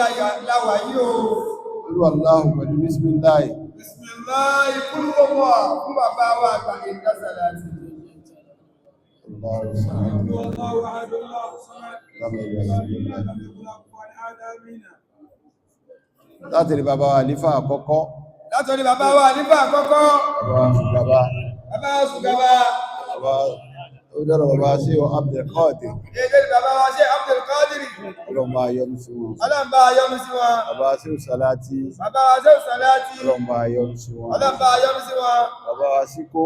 láwà yìí o. Olú Allahu pẹ̀lú Bismillah. Bismillah kúrúkọ́mọ́ fún bàbá wa àgbà Hinda Salati. Látìrí bàbá wa àlífà àkọ́kọ́. Látọ̀rí bàbá wa àlífà àkọ́kọ́. Bàbá Ṣùgbàbá. Ó dọ́rọ̀ bàbá sí Abdul Qadir. Èdè bàbá wa sí Abdul Qadir. Ọlọ́mbà yọ́nú sí wọn. Ọlọ́mbà yọ́nú sí wọn. Bàbá sí Salati. Bàbá wa sí Salati. Ọlọ́mbà yọ́nú sí wọn. Ọlọ́mbà yọ́nú sí wọn. Bàbá wa Síkó.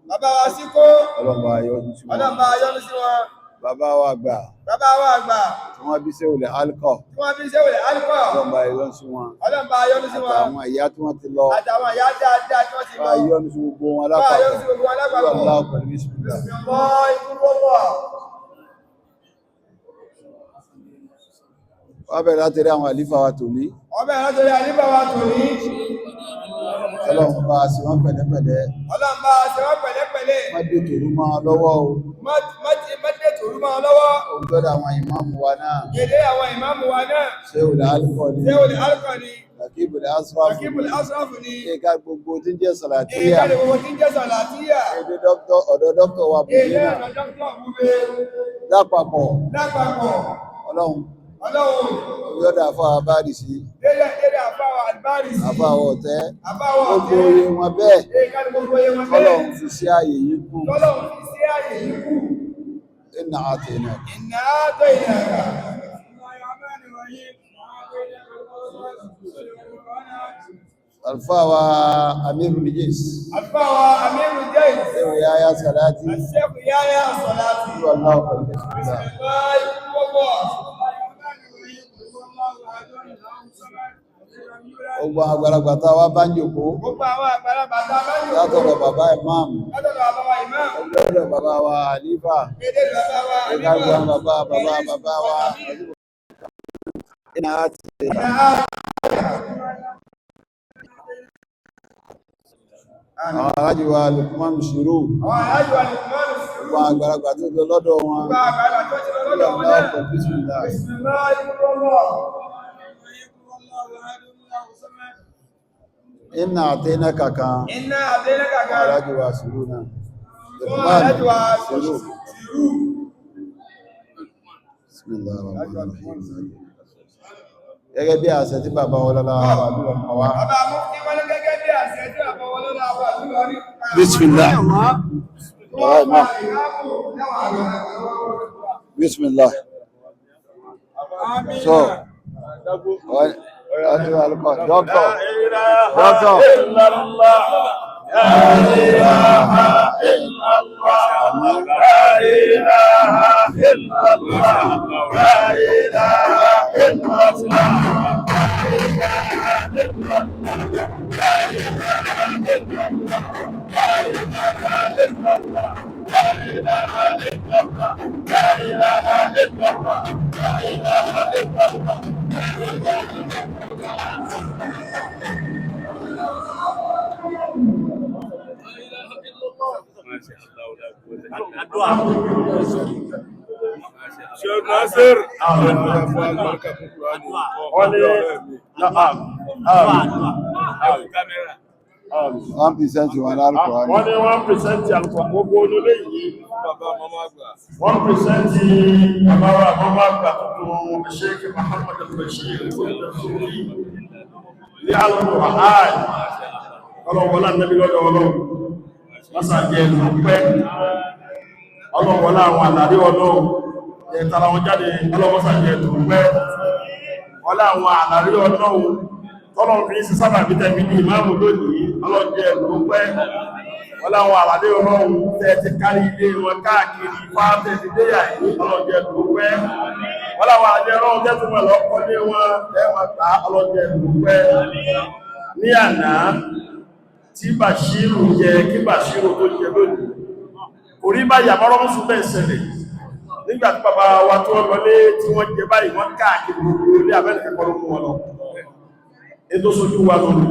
Bàbá wa Síkó. Ọlọ́mbà yọ́nú sí wọn. Ọlọ́mbà yọ́nú sí wọn. Bàbá wa àgbà. Bàbá wa àgbà. Tí wọ́n bí Sẹ́wùlẹ̀ Alkọ̀. Tí wọ́n bí Sẹ́wùlẹ̀ Alkọ̀. Ọlọ́mbà yọ́nú sí wọn. Ọlọ́mbà yọ́nú sí wọn. Àtàwọn ìyá tí wọ́n ti lọ. Àtàwọn ìyá dáadáa tí wọ́n ti lọ. Bá yọ́nú sí gbogbo wọn Bá yọ́nú sí lápapọ̀. gbogbo wọn lápapọ̀. Allahu pẹ̀lú Bismillah. Mọ́ ikú gbogbo. Wọ́n bẹ̀rẹ̀ láti rí àwọn àlífà wa tòní. Wọ́n bẹ̀rẹ̀ látọ̀rí àlífà wa tòní. Ọlọ́run bá sí wọn pẹ̀lẹ́pẹ̀lẹ́. Ọlọ́run bá ṣe wọ́n pẹ̀lẹ́pẹ̀lẹ́. Má dé tòrú mọ́ ọ lọ́wọ́ o. Mọ́dé tòrú mọ́ ọ lọ́wọ́. Òjọ́dọ̀ àwọn ìmáàmù wa náà. Èdè àwọn ìmáàmù wa náà. Sẹ́wùlẹ̀ Alkọ̀ ni. Sẹ́wùlẹ̀ Alkọ̀ ni. Lakibul Asraf. Akíbùl Asrafu ni. Ẹ̀ka gbogbo tí ń jẹ́ Sàlàtíyà. Ìkàlẹ̀ gbogbo tí ń jẹ́ Sàlàtíyà. Èdè ọ̀dọ̀ dọ́kítọ̀ wa Èdè Bùdínà. ọ̀nà dọ́kítọ̀ Búbe. Lápapọ̀ Lápapọ̀. Ọlọ́run Ọlọ́run. òjọ́dọ̀ àfọ́ àbáàdì sí. Dédé àfáwà Albárìsì. Àfọ́ àwọ̀ ọ̀tẹ́. Àfáwà Gbogbo ọ̀tẹ́. oye wọn bẹ́ẹ̀. Ìkàlẹ̀ gbogbo yẹn wọn bẹ́ẹ̀. Ọlọ́run fi sí ààyè yìí kú. Tọ́lọ́run fi sí ààyè yìí kù. Inna àtẹ̀nà. Inna a'tainaka. Alfa wa Amiru Nijis. Àfáwà Amírù Jais. Ẹ̀wọ̀ Yahya Salati. Àṣẹ́kù Yahya Salati. Olú Allahu pẹ̀lú Bismillah. Báyìí gbogbo. Gbogbo àgbàlagbà tá a wá bá ń jòkó. Gbogbo àwọn àgbàlagbà tá a bá ń yòókù. Látọ̀dọ̀ bàbá ìmáàmù. Látọ̀dọ̀ àbáwá ìmáàmù. Lọ́dọ̀ bàbá wa àlífà. Èdè bàbá wa Ẹ̀ka àlífà. gbọ́n bàbá wa. Inna àtẹ̀nà. Àwọn arájì wa Lukman Shiru. Àwọn alájọ àlùkùmánù sí Gbogbo àgbàlagbà tó lọ lọ́dọ̀ wọn. gbogbo àgbàlagbà tó ti lọ Olú lọ́dọ̀ wọn Allahu náà. pẹ̀lú Bismillah. Inna àtẹ̀nà kankan. Iná àbẹ́lẹ́ kàkà. Arájì wa Shiru náà. Fún alájọ wa Shiru. Sìrú. Bismillahirrahmanirrahim. Gẹ́gẹ́ bí àṣẹ tí bàbá wọn lọ́la wà lúwọ̀n kọ wá. Bàbá mú kí wọ́n ní gẹ́gẹ́ bí àṣẹ tí àbọ̀wọ́ lọ́la wà lórí. Bismillah. Wọ́n máa ìyáàbò náà àwọn Bismillah. So, ọdún alùpọ̀, dọ́kọ̀, Sheikh Nasir. Wọ́n pìsẹ́ntì wọn lárúkọ̀ wọn. Wọ́n ní wọ́n pìrìsẹ́ntì àlùkò gbogbo olólè yìí. Wọ́n pìrìsẹ́ntì àbáwá àbáwá àgbà tuntun Sheikh Muhammad al-Bashir ní àlùkò àháì. Ọlọ́wọ́lá nẹ́bí lọ́dọ̀ ọlọ́run. Mọ́sàájẹ́ ìlú pẹ́. Ọlọ́wọ́lá àwọn àlàrí ọlọ́run. Ẹ̀tàrà wọn jáde ọlọ́mọ́sàájẹ́ ìlú pẹ́. Ọlá àwọn àlàrí ọlọ́run. Tọ́lọ̀ fi sí sábà bí tẹ́bí ní ìmáàmù lónìí, ọlọ́jẹ́ ìlú pẹ́. wọ́n láwọn àlàdé ọlọ́run tẹ́ ti kárí ilé wọn káàkiri fáńtẹ̀ ti dé àyè ọlọ́jẹ́ dúpẹ́ wọ́n láwọn àlàdé ọlọ́run tẹ́ tó mọ̀ lọ́kọ́lé wọn ẹwà gbá ọlọ́jẹ́ dúpẹ́ ní àná tí Bàṣírù jẹ kí Bàṣírù tó jẹ lónìí orí bá yàmọ́rọ́ mú sún bẹ́ẹ̀ ṣẹlẹ̀ nígbà tí bàbá wa tó lọlé tí wọ́n jẹ báyìí wọ́n káàkiri gbogbo ilé abẹ́nìkẹ́kọ́ ló mú wọn lọ ètò sojú wa lónìí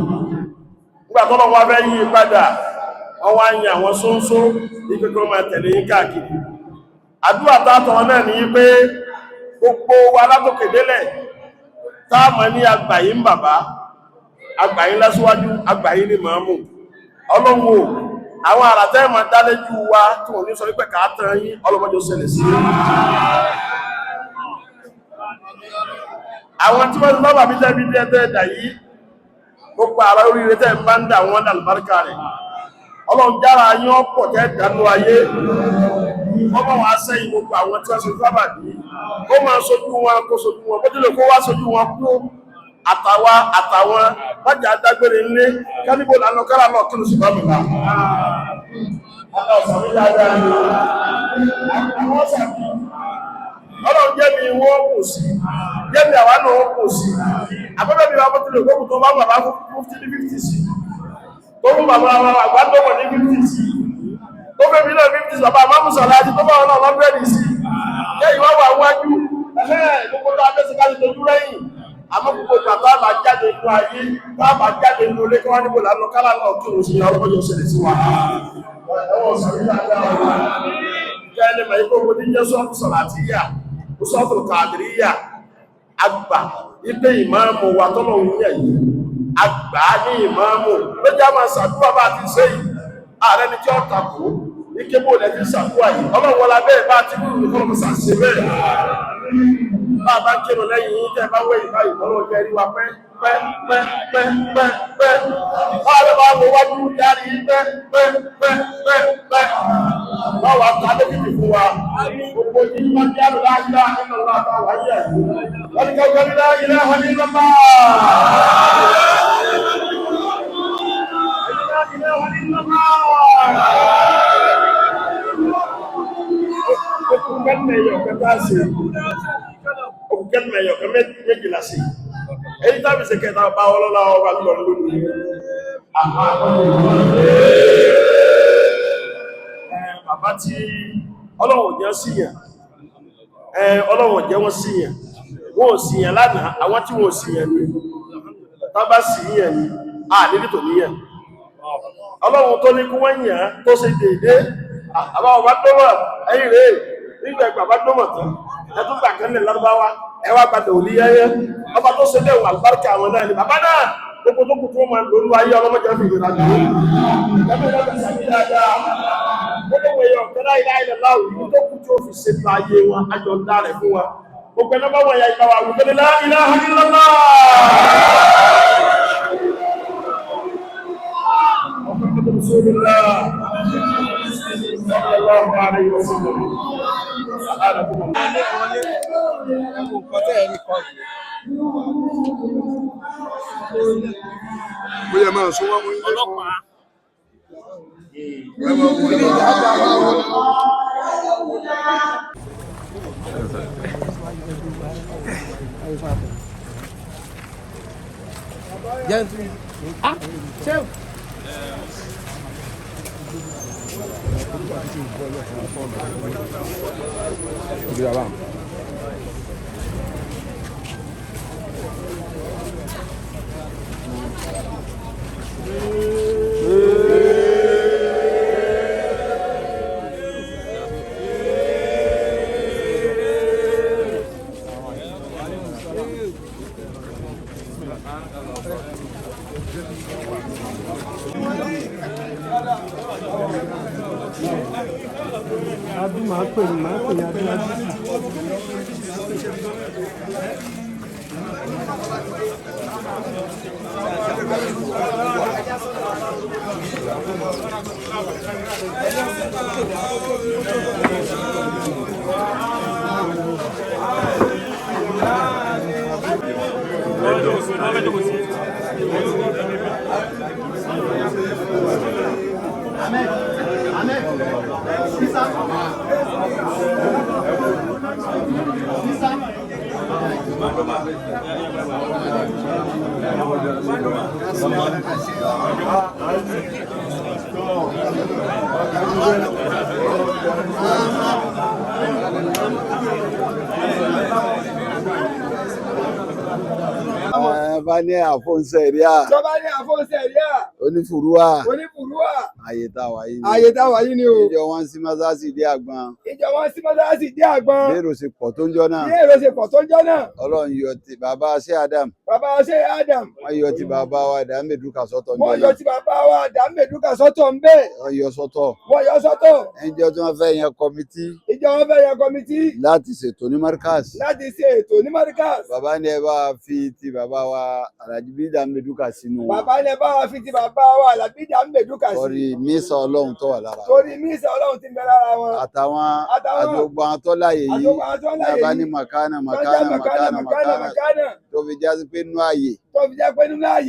nígbà tó lọ́wọ́ abẹ́ yí padà wọ́n wá ń yà àwọn sóńsó ní pé kí wọ́n máa tẹ̀lé yín káàkiri àdúrà tààtọ̀ náà ní pé gbogbo wa látòkè délẹ̀ táàmà ní àgbàyí ń bàbá àgbàyí lásíwájú àgbàyí ní màámù ọlọ́wọ́ àwọn àràtẹ́ ma dáléjú wa tí wọ́n ní sọ wípé káàtàn yí ọlọ́mọjọ́ ṣẹlẹ̀ sí àwọn tí wọ́n lọ́bà bí tẹ́bí tẹ́ ẹ̀dà yìí gbogbo àrà oríire tẹ́ ń bá ń dà wọ́n dàlùbáríkà rẹ̀ ọlọ́run jára yán pọ̀ tẹ́ dánú ayé ọmọ wa sẹ́yìn gbogbo àwọn tí wọ́n ṣe sábà bí ó máa sojú wọn kó sojú wọn bójúlé kó wá sojú wọn kú àtàwọn bájà dágbére ńlé kánibó lánà kára náà kí ló sì bá mi bá ọlọ́run jẹ́ mi wọ́n kò sí jẹ́ mi àwọn náà kò sí àbẹ́bẹ́ mi wọ́n bójúlé kó tó bá bàbá 50 sí tó mú bàbá àgbàdọ́mọ̀ ní 50 sí tó fẹ́ mi náà 50 sí bàbá mámùsọ̀lá àti tó bá wọn náà 100 sí lẹ́yìn wọ́n wà wájú gbogbo tó abẹ́sẹ̀ ká lójú lẹ́yìn àmọ́ gbogbo bàbá bá jáde inú ayé bá jáde inú ilé kí wọ́n níbo lánà kálá náà kí òun sí ọlọ́pọ̀jọ́ ṣẹlẹ̀ sí wa ẹwọ́n sọ̀rọ̀ dáadáa wà jẹ́ ẹni mẹ́ ikú ogun tí jẹ́ sọ́ọ̀tù sọ̀làtíyà sọ́ọ̀tù kàdìríyà àgbà ilé ìmáàmù wa tọ́lọ̀ ń yẹ̀ yìí àgbà ní ìmáàmù lójá máa ṣàdúrà bá ti ṣe yìí ààrẹ ni tí ó takò ní kébò lẹ́ ti ṣàdúrà yìí ọlọ́wọ́lá bẹ́ẹ̀ bá ti kúrò ní kọ́lọ́mù ṣàṣe bẹ́ẹ̀ bá bá kírò lẹ́yìn yìí tẹ́ bá wé ìbá ìbọ́lọ̀ jẹ́ rí wa pẹ́ báwọn bá wọ wájú dárí pẹ́ báwa tàbí kìí fún wa gbogbo tí wọ́n jẹ́ àrùlá ìlà ìlọ́lá àtàwà yẹ̀ wọ́n ni kọ́kọ́ nílá ilẹ̀ ọ̀hán ní lọ́mà Òkùnkẹ́lẹ̀ ẹ̀yọ̀kẹ́ méjìlá sí. Èyí tàbí ṣe kẹta bá ọlọ́lá ọba lọ lónìí. Bàbá tí ọlọ́wọ̀n jẹ́ síyàn, ọlọ́wọ̀n jẹ́ wọ́n síyàn, wọ́n ò síyàn lánàá, àwọn tí wọ́n síyàn ní. Tàbá síyàn ní, a nílì tò níyàn. Ọlọ́wọ̀n tó ní kú wọ́n yàn tó ṣe dédé, àbáwọ̀ bá dọ́wọ̀ ẹ̀yìn rẹ̀ nígbà bàbá dọ́wọ̀ tán. Ẹtún gbà kan lè lárúbáwá ẹwà padà òní yẹ́yẹ́ ọba tó ṣe léwà àlùbáríkà àwọn náà ni bàbá náà gbogbo tó kù tó máa lórí ayé ọlọ́mọdé fi ìrìnà jù ẹgbẹ́ sàmì dáadáa gbogbo èèyàn kẹ́lá ilá ilẹ̀ láwù yìí tó kù tó fi ṣe ayé wọn àjọ dá rẹ̀ fún wa gbogbo ẹ̀nà bá wọ̀ ya ìgbà wà wù kẹ́lẹ́ lá ilaha illallah bóyá máa sọ wọ́n mú ilé ọlọ́pàá bá ní àfọ̀nsẹ̀ rí à. tó bá ní àfọ̀nsẹ̀ rí à. onífùrúwà. onífùrúwà. àyè táwa yìí ni. àyè táwa yìí ni o. ìjọ wọn sí mọ́sáàsì dé àgbọn. ìjọ wọn sí mọ́sáàsì dé àgbọn. bí èrò ṣe pọ̀ tó ń jọ náà. bí èrò ṣe pọ̀ tó ń jọ náà. ọlọ́run yọ ti bàbá ṣé Adam. bàbá ṣé Adam. wọ́n yọ ti bàbá wa dàmẹ́dùkà sọ́tọ̀. wọ́n yọ ti bàbá wa dàmẹ́dùkà sọ́tọ̀ ń bẹ́ẹ̀. wọ́n yọ sọ́tọ̀. wọ́n yọ sọ́tọ̀. ẹjọ́ tí wọ́n fẹ́ yan kọmitì. ìjọ wọn fẹ́ yan kọmitì. láti ṣètò ní Markaz. láti ṣe ètò ní Markaz. bàbá ní ẹ bá fi ti bàbá wa Alhaji bí dàmẹ́dùkà sínú. bàbá ní ẹ bá wa fi ti bàbá wa Alhaji dàmẹ́dùkà sínú. torí mísà ọlọ́run tó wà lára. torí mísà ọlọ́run ti ń bẹ lára wọn. àtàwọn àjọgbọ́n àtọ́láyè yìí. bàbá ní makana tó fi jásí pé nínú ààyè.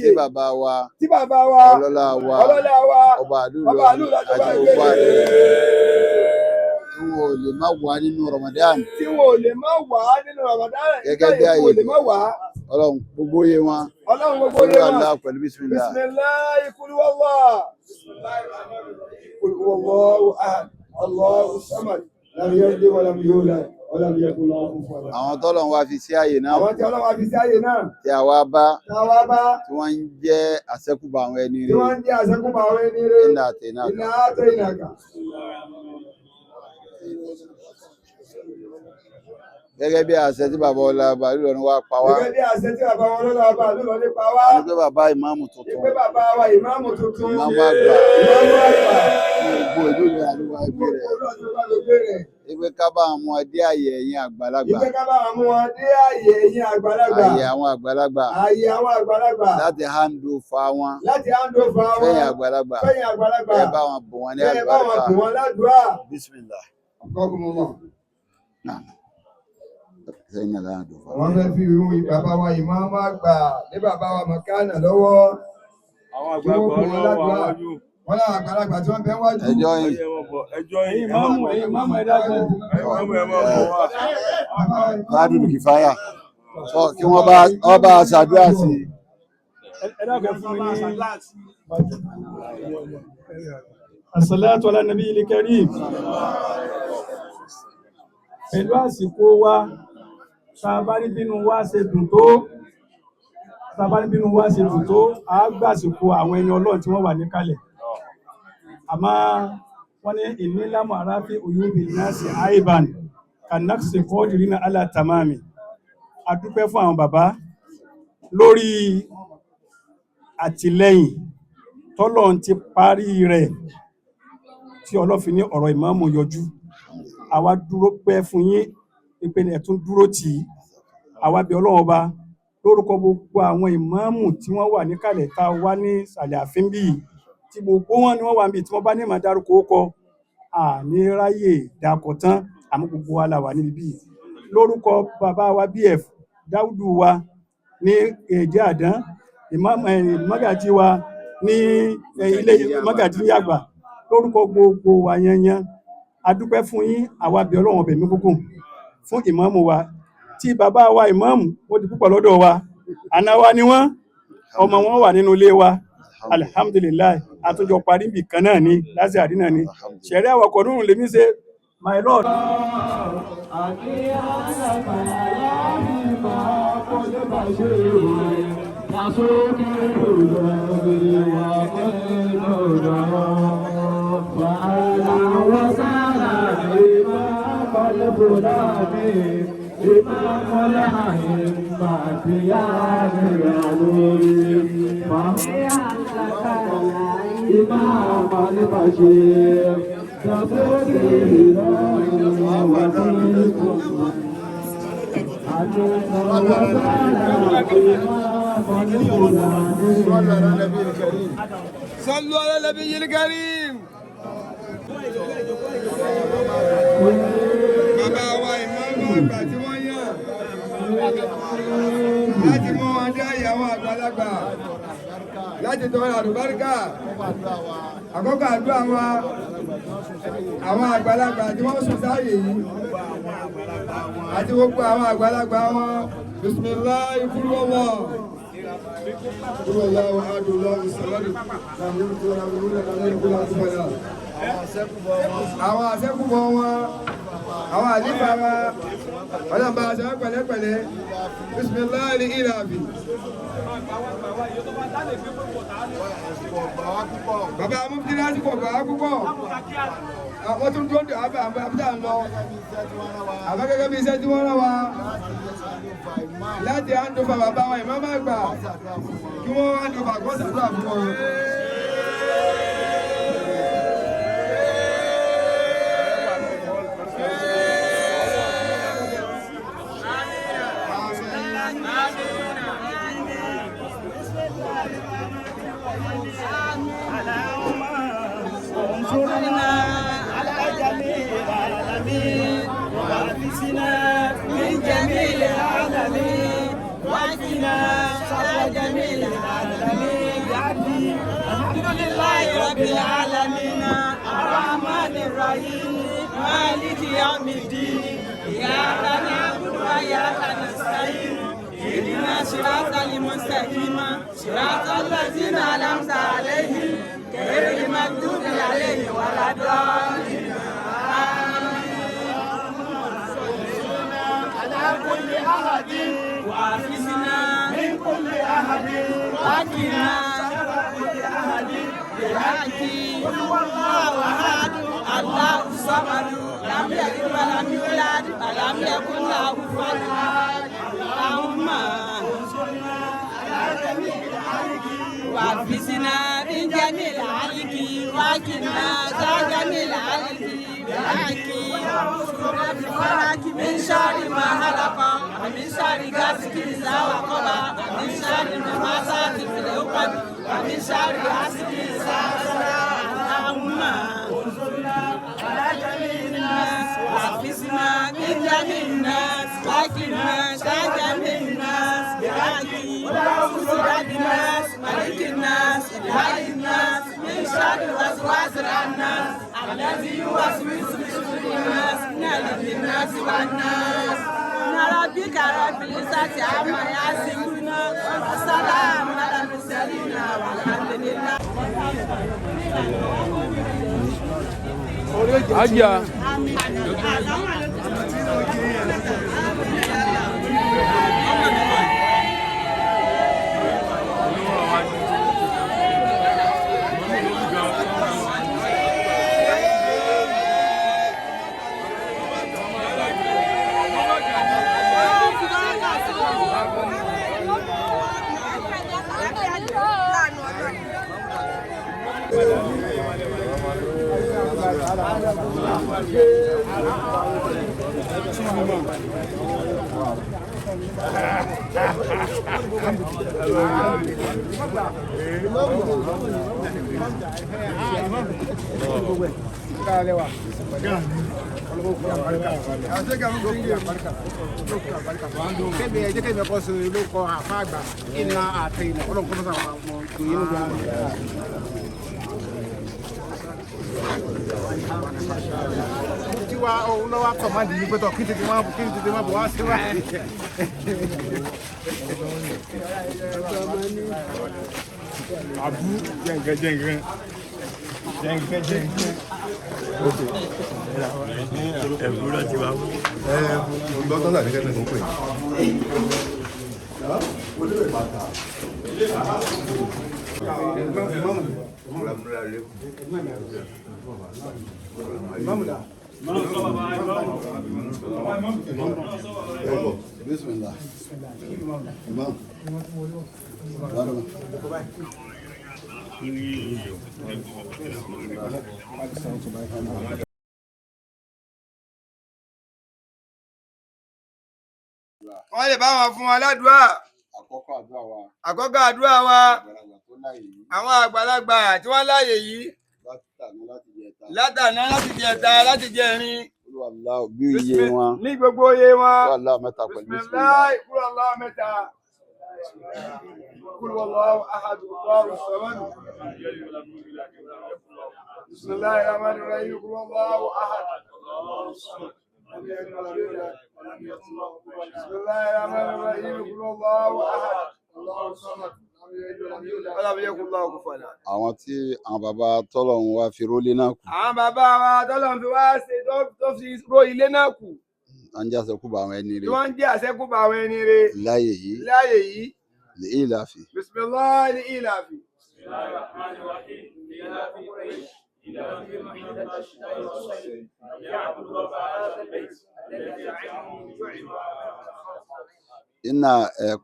tí bàbá wa. ọlọ́lá wa. ọba àlùlọ àjọgbà rẹ̀. tí wọn ò lè má wà nínú Ramadan. gẹ́gẹ́ bí ààyè ọlọ́run gbogbo yé wọn. Allah pẹ̀lú bismillah. bismillah kul huwallah. kul huwallahu ahad. Allahu samad. lam yalid wa lam yulad wa lam yakul lahu kufuwan ahad. àwọn tọ́lọ̀ wa fi sí ààyè náà. àwọn tí Ọlọ́run wa fi sí ààyè náà. tí a wá bá. tí wọ́n ń jẹ́ àṣẹ́kùbà àwọn ẹni rẹ̀. tí wọ́n ń jẹ́ àṣẹ́kùbà àwọn ẹni rẹ̀. iná àtẹ náà. iná àtẹ iná kan. gẹ́gẹ́ bí àṣẹ tí bàbá ọlá bàálù lọ́nà wá pa wá. gẹ́gẹ́ bí àṣẹ tí bàbá ọlá bàálù lọ́nà pa wá. ní pé bàbá ìmáàmù tuntun. ní pé bàbá wa ìmáàmù tuntun. ìmáàmù àgbà. ìmáàmù àgbà. gbogbo ìlú rẹ̀ àlùwà ẹgbẹ́ rẹ̀. ìpè ká bá àwọn ọmọ dé àyè ẹ̀yìn àgbàlagbà. ìpè ká bá àwọn ọmọ dé àyè ẹ̀yìn àgbàlagbà. àyè àwọn àgbàlagbà. àyè àwọn àgbàlagbà. láti handle fa wọn. láti handle fa wọn. fẹ́yìn àgbàlagbà. fẹ́yìn àgbàlagbà. ẹ bá wọn bò wọn ní àgbàlagbà. ẹ bá wọn bò wọn ládùúrà. bismillah. wọ́n fẹ́ fi irun bàbá wa ìmáàmù àgbà ní bàbá wa mọ̀kánà lọ́wọ́. àwọn àgbààgbà ọlọ́wọ́ àwájú. wọ́n láwọn àgbàlagbà tí wọ́n bẹ́ wájú. ẹjọ́ yìí. ìmáàmù ẹ̀dájọ́. ìmáàmù ẹ̀ máa bọ̀ wá. Fádùn kìfáyà. sọ kí wọ́n bá ṣàdúrà sí i. ẹ̀dájọ́ fún mi ní. As-salatu ala nabiyil karim. Pẹ̀lú àsìkò wa, tàbárí bínú wa ṣe dùn tó, a gbàsìkò àwọn ẹni Ọlọ́run tí wọ́n wà níkàlẹ̀. Àmá wọ́n ní ìnílámọ̀ aráfí oyúbi náàsì àìbàn, kànáàsì kọ́ọ̀dìrí náà alátàmáàmì. A dúpẹ́ fún àwọn bàbá lórí àtìlẹ́yìn tọ́lọ́run ti parí rẹ̀ tí ọlọ́fin ní ọ̀rọ̀ ìmáàmù yọjú. Àwa dúró pẹ́ fún yín ìpele ẹ̀tún dúró tì í. Àwa bí Ọlọ́run Ọba lórúkọ gbogbo àwọn ìmáàmù tí wọ́n wà níkàlẹ̀ tá a wá ní ìsàlẹ̀ ààfin bí tí gbogbo wọn ni wọ́n wà níbi tí wọ́n bá ní máa dárúkọ ókọ àní ráyè dákọ̀ tán àmọ́ gbogbo wa la wà níbi bí lórúkọ bàbá wa BF Dáúdù wa ní èdè àdán mọ́gàjí wa ní ilé mọ́gàjí àgbà lórúkọ gbogbo wa yanyan adúpẹ́ fún yín àwa bí Ọlọ́run ọbẹ̀ mi gbogbo fún ìmáàmù wa tí bàbá wa ìmáàmù ó di púpọ̀ lọ́dọ̀ wa àna wa ni wọ́n ọmọ wọn wà nínú ilé wa alhamdulillah àtúnjọ parí bì kan náà ni láti àdínà ni ṣẹ̀rí àwọ̀kọ̀ nínú lèmi ṣe my lord. إمام الأئمة يا نبي إمام البشير صلوا على النبي الكريم. Bàbá wa ìmáàmù àgbà tí wọ́n yàn láti mú wọn dá ìyàwó àgbàlagbà láti tọrọ àlùbáríkà. Àkọ́kọ́ àdúrà wa àwọn àgbàlagbà tí wọ́n sùn sáàyè yìí àti gbogbo àwọn àgbàlagbà wọn. Bismillahi kúrúwọ́wọ́. Kúrúwọ́wọ́ adùnlọ́ ìsọ̀lọ́dù. Àwọn àṣẹ́kùbọ̀ wọn, àwọn àlífà wa, ọlọ́mbà àṣẹ pẹ̀lẹ́pẹ̀lẹ́. Bismillahi ìlàbì. Bàbá amúfí láti pọ̀ bàbá púpọ̀. Àwọn tó ń tó ń dè àbúdà ń lọ. Àbá gẹ́gẹ́ bí iṣẹ́ tí wọ́n rán wa. Láti àndófà bàbá wa ìmáàmù àgbà. Kí wọ́n àndófà kọ́ sàdúrà fún wọn. من جميع العالمين واجنا شر جميع العالمين الحمد لله رب العالمين الرحمن الرحيم مالك يوم الدين إياك نعبد وإياك نستعين اهدنا صراط المستقيم صراط الذين أنعمت عليهم غير المغضوب عليهم ولا الضالين كل أحد وعافنا من كل أحد وقنا شر كل أحد بحقي قل هو الله أحد الله الصمد لم يلد ولم يولد ولم يكن له كفوا أحد اللهم انصرنا على جميع الهالك وعافنا من جميع الهالك وقنا شر جميع الهالك بحقي من شر ما خلق ومن شر غاسق إذا وقب ومن شر النفاثات في العقد ومن شر حاسد إذا حسد اللهم انصرنا على جميع الناس واحفظنا من جميع الناس وقنا شر جميع الناس بحقي برب الناس ملك الناس إله الناس من شر الوسواس الخناس الذي يوسوس في صدور الناس من الناس والناس ربك رب العزة عما يصفون والسلام على المرسلين والحمد لله. Aja. Tiwa òun lọ́wọ́ kọ̀mándì yìí pẹ́tọ̀ kí tètè máa bọ̀ wá sí wa. Àbú jẹ́ǹkẹ́. Ẹ̀bú lọ ti wá mú. Gbọ́dọ̀ náà nígbà tó ń pè. Bismillah. Imam. Wọ́n lè bá wọn fún wa ládùúà. Àkọ́kọ́ àdúrà wa. Àwọn àgbàlagbà tí wọ́n láàyè yìí. Látàná láti jẹta láti jẹrin. Bí iye wọn. Ní gbogbo iye wọn. Kúrò Allah mẹ́ta pẹ̀lú Bismillah, kúrò Allah mẹ́ta. قل هو الله احد الله الصمد. بسم الله الرحمن الرحيم. قل هو الله احد الله الصمد. بسم الله الرحمن الرحيم. قل هو الله احد الله الصمد. àwọn tí àwọn bàbá tọ́lọ́run wá fi rólé náà kù. àwọn bàbá wa tọ́lọ́run fi wá ṣe tó fi ró ilé náà kù. wọ́n ń jẹ́ àṣẹkùbà àwọn ẹni rẹ̀. wọ́n ń jẹ́ àṣẹkùbà àwọn ẹni rẹ̀. láyé yìí. láyé yìí. lè ìlàfì. bisimilahi lè ìlàfì. iná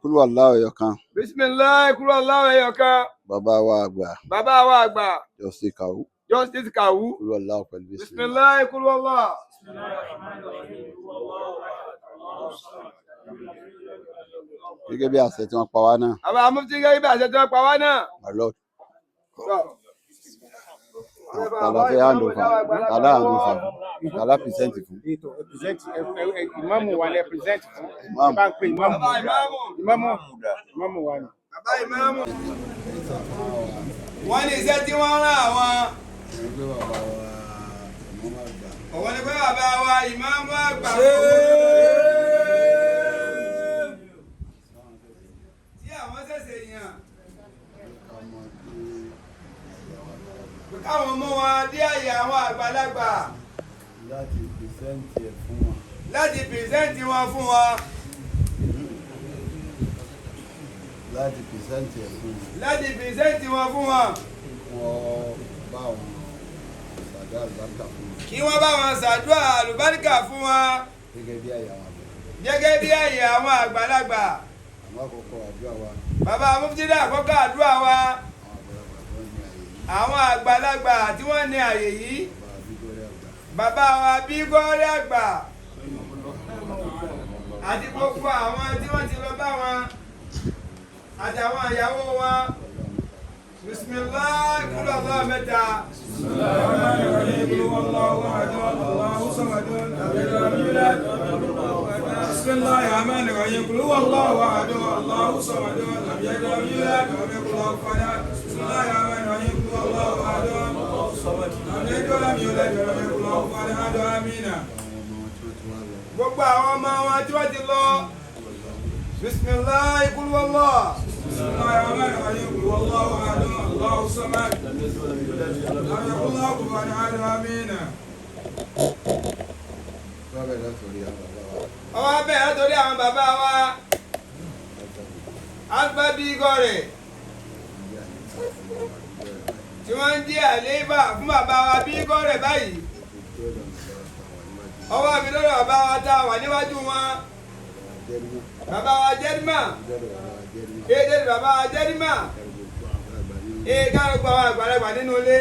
kúlú aláwọ̀ ẹ̀yọ̀ kan. bisimilahi kúlú aláwọ̀ ẹ̀yọ̀ kan. bàbá wa àgbà. bàbá wa àgbà. Justice Kawu. Justice Kawu. kúlú aláwọ̀ pẹ̀lú bisimilahi kúlú aláwọ̀. gẹ́gẹ́ bí àṣẹ tí wọ́n pa wá náà. àbá amúfití gẹ́gẹ́ bí àṣẹ tí wọ́n pa wá náà. My Lord. Tàlà fẹ́ hand over. Tàlà hand over. Tàlà present fún. Ìmáàmù wa lẹ present fún. Ìmáàmù. Bá ń pè ìmáàmù. Ìmáàmù wa ni. Bàbá ìmáàmù. Wọ́n ní iṣẹ́ tí wọ́n rán àwọn. Òwò ni pé bàbá wa ìmáàmù àgbà. Tí àwọn ṣẹ̀ṣẹ̀ yàn. Káwọn mú wọn dé àyè àwọn àgbàlagbà. Láti pìrìsẹ́ǹtì ẹ̀ fún wọn. Láti pìrìsẹ́ǹtì wọn fún wọn. Láti pìrìsẹ́ǹtì ẹ̀ fún wọn. Láti pìrìsẹ́ǹtì wọn fún wọn. Wọ́n bá wọn ṣàdúrà àlùbáríkà fún wọn. Kí wọ́n bá wọn ṣàdúrà àlùbáríkà fún wọn. Gẹ́gẹ́ bí àyè àwọn àgbàlagbà. Gẹ́gẹ́ bí àyè àwọn àgbàlagbà. Àwọn àkọ́kọ́ àdúrà wa. Bàbá Mufti àkọ́kọ́ àdúrà wa. Àwọn àgbàlagbà tí wọ́n ní àyè yìí. Bàbá wa Bígọ́rí àgbà. Àti gbogbo àwọn tí wọ́n ti lọ bá wọn. Àti àwọn ìyàwó wọn. Bismillah kúlọ̀ Allah mẹ́ta. Bismillah rahman rahim kúlọ̀ Allah ahad Allahu samad lam yalid walam yulad walam yakul lahu kufuwan ahad. Bismillah rahman rahim kúlọ̀ Allah ahad Allahu samad lam yalid walam yulad walam yakul lahu kufuwan ahad. Amina. Gbogbo àwọn ọmọ wọn tí wọ́n ti lọ. Bismillah kúlọ̀ Allah. Bismillah rahman rahim kúlọ̀ Allah ahad Allahu samad lam yalid walam yulad walam yakul lahu kufuwan ahad. Amina. Ọwọ́ bẹ́ẹ̀ látòrí àwọn bàbá wa. Alfa Bígọ́rí. Tí wọ́n ń jẹ́ àléébà fún bàbá wa Bígọ́rí báyìí. Ọwọ́ mi lọ́dọ̀ bàbá wa tá a wà níwájú wọn. Bàbá wa Jẹ́rìmà. Èdè bàbá wa Jẹ́rìmà. Ká ló gba àwọn àgbàlagbà nínú ilé.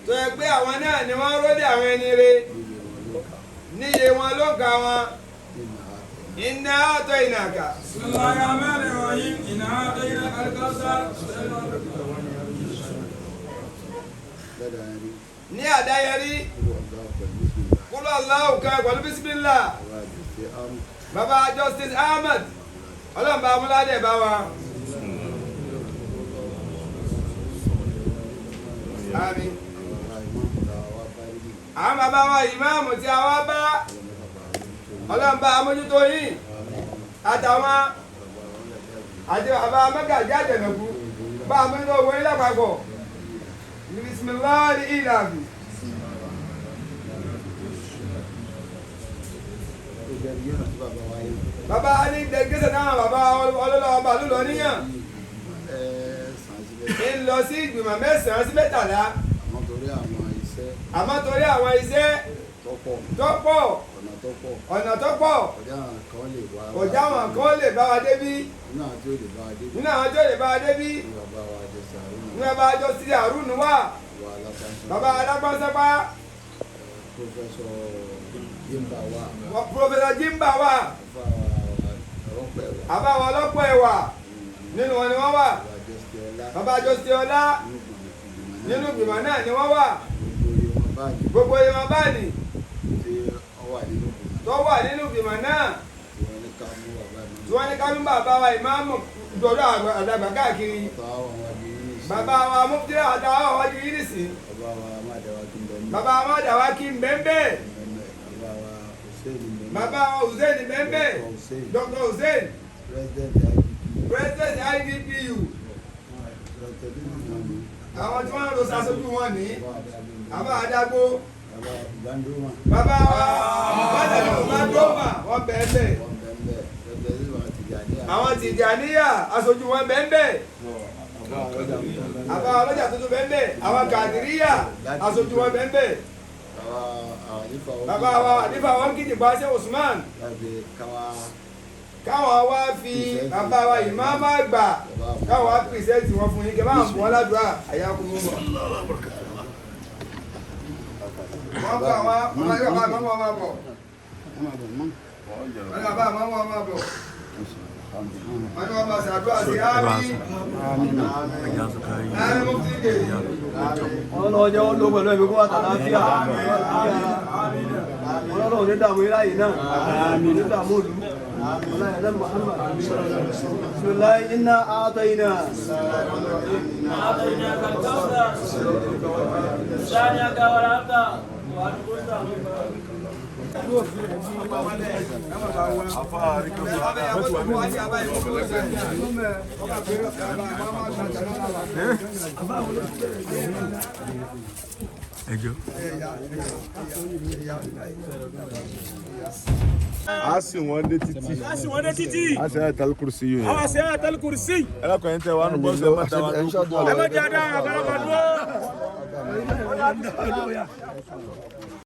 Tó yẹ pé àwọn náà ni wọ́n rólé àwọn ẹni rẹ̀. Níye wọn ló ga wọn. Inna a'tainaka. Bismillahir rahmanir rahim. Inna a'tainaka al-kawthar. Ní àdáyẹrí. Qul Allahu kan pẹ̀lú bismillah. Bàbá Justice Ahmed. Ọlọ́run bá Amúládé bá wa. Àmín. Àwọn bàbá wa ìmáàmù tí a wá bá. Ọlọ́run bá amójútó yìí. Àtàwọn àti bàbá Mẹ́gàjí Àjẹ̀nàkú. Bá amójútó owó ilé àpapọ̀. Bismillahi ìlàbì. Bàbá ní dẹ̀gẹ́sẹ̀ náà bàbá ọlọ́lọ́wọ́ bá lúlọ níyàn. Ń lọ sí ìgbìmọ̀ 9 sí 13. Àmọ́ torí àwọn iṣẹ́ tó pọ̀, ọ̀nà tó pọ̀, ọjà àwọn kan lè bá wa débí. Nínú àwọn tí ó lè bá wa débí. Ní bàbá Justice Haruna wà. Bàbá Alágbọ́nsápá. Professor Jimba wà. Àbáwọn ọlọ́pọ̀ ẹ̀wà. Nínú wọn ni wọ́n wà. Bàbá Justice Ọlá. Nínú ìgbìmọ̀ náà ni wọ́n wà. Gbogbo ìwọ̀n báàlì tó wà nínú ìgbìmọ̀ náà tí wọ́n ní ká mú bàbá wa ìmáàmù dọ̀dọ̀ àdàgbà káàkiri bàbá wa mufti àdáwà wájú yìí nìsín bàbá wa dàwà kí n bẹ́ẹ̀ bàbá wa Hussein bẹ́ẹ̀ Dr. Hussein president IDPU àwọn tí wọ́n ń ro sàṣojú wọn ní àbá àdágbó bàbá wa Bandoma wọ́n bẹ́ẹ̀ àwọn Tìjàníyà aṣojú wọn bẹ́ẹ̀ àbá ọlọ́jà tuntun bẹ́ẹ̀ àwọn Kàdíríyà aṣojú wọn bẹ́ẹ̀ bàbá wa àdífà wọn kìí jìbá ṣe Usman káwọn wá fi bàbá wa ìmáàmù àgbà káwọn wá pìrìsẹ́ǹtì wọn fún yín kẹ bá ń bọ́ ládùúrà àyàkùn mọ́ wọ́n bá wọn ọmọ ẹgbẹ́ bá mọ́mọ́ ọmọ bọ̀ wọ́n bá mọ́mọ́ ọmọ bọ̀ wọ́n ní wọ́n bá ṣàdúrà sí àmì mú sí kèyí ọlọ́jọ́ ló pẹ̀lú ẹ̀mí kó wà tàlàáfíà ọlọ́run ní dàmú iláyìí náà ní dàmú òlú ọlọ́run Muhammad bismillahi inna a'tayna a sì wọ́n dé títí. a sì wọ́n dé títí. a sì yà tali kurusi yìí. a sì yà tali kurusi. ẹ lọkọ yín tẹ wàá nù bọ́sẹ̀ ẹ má da wa dúró. ẹ má da wa dúró.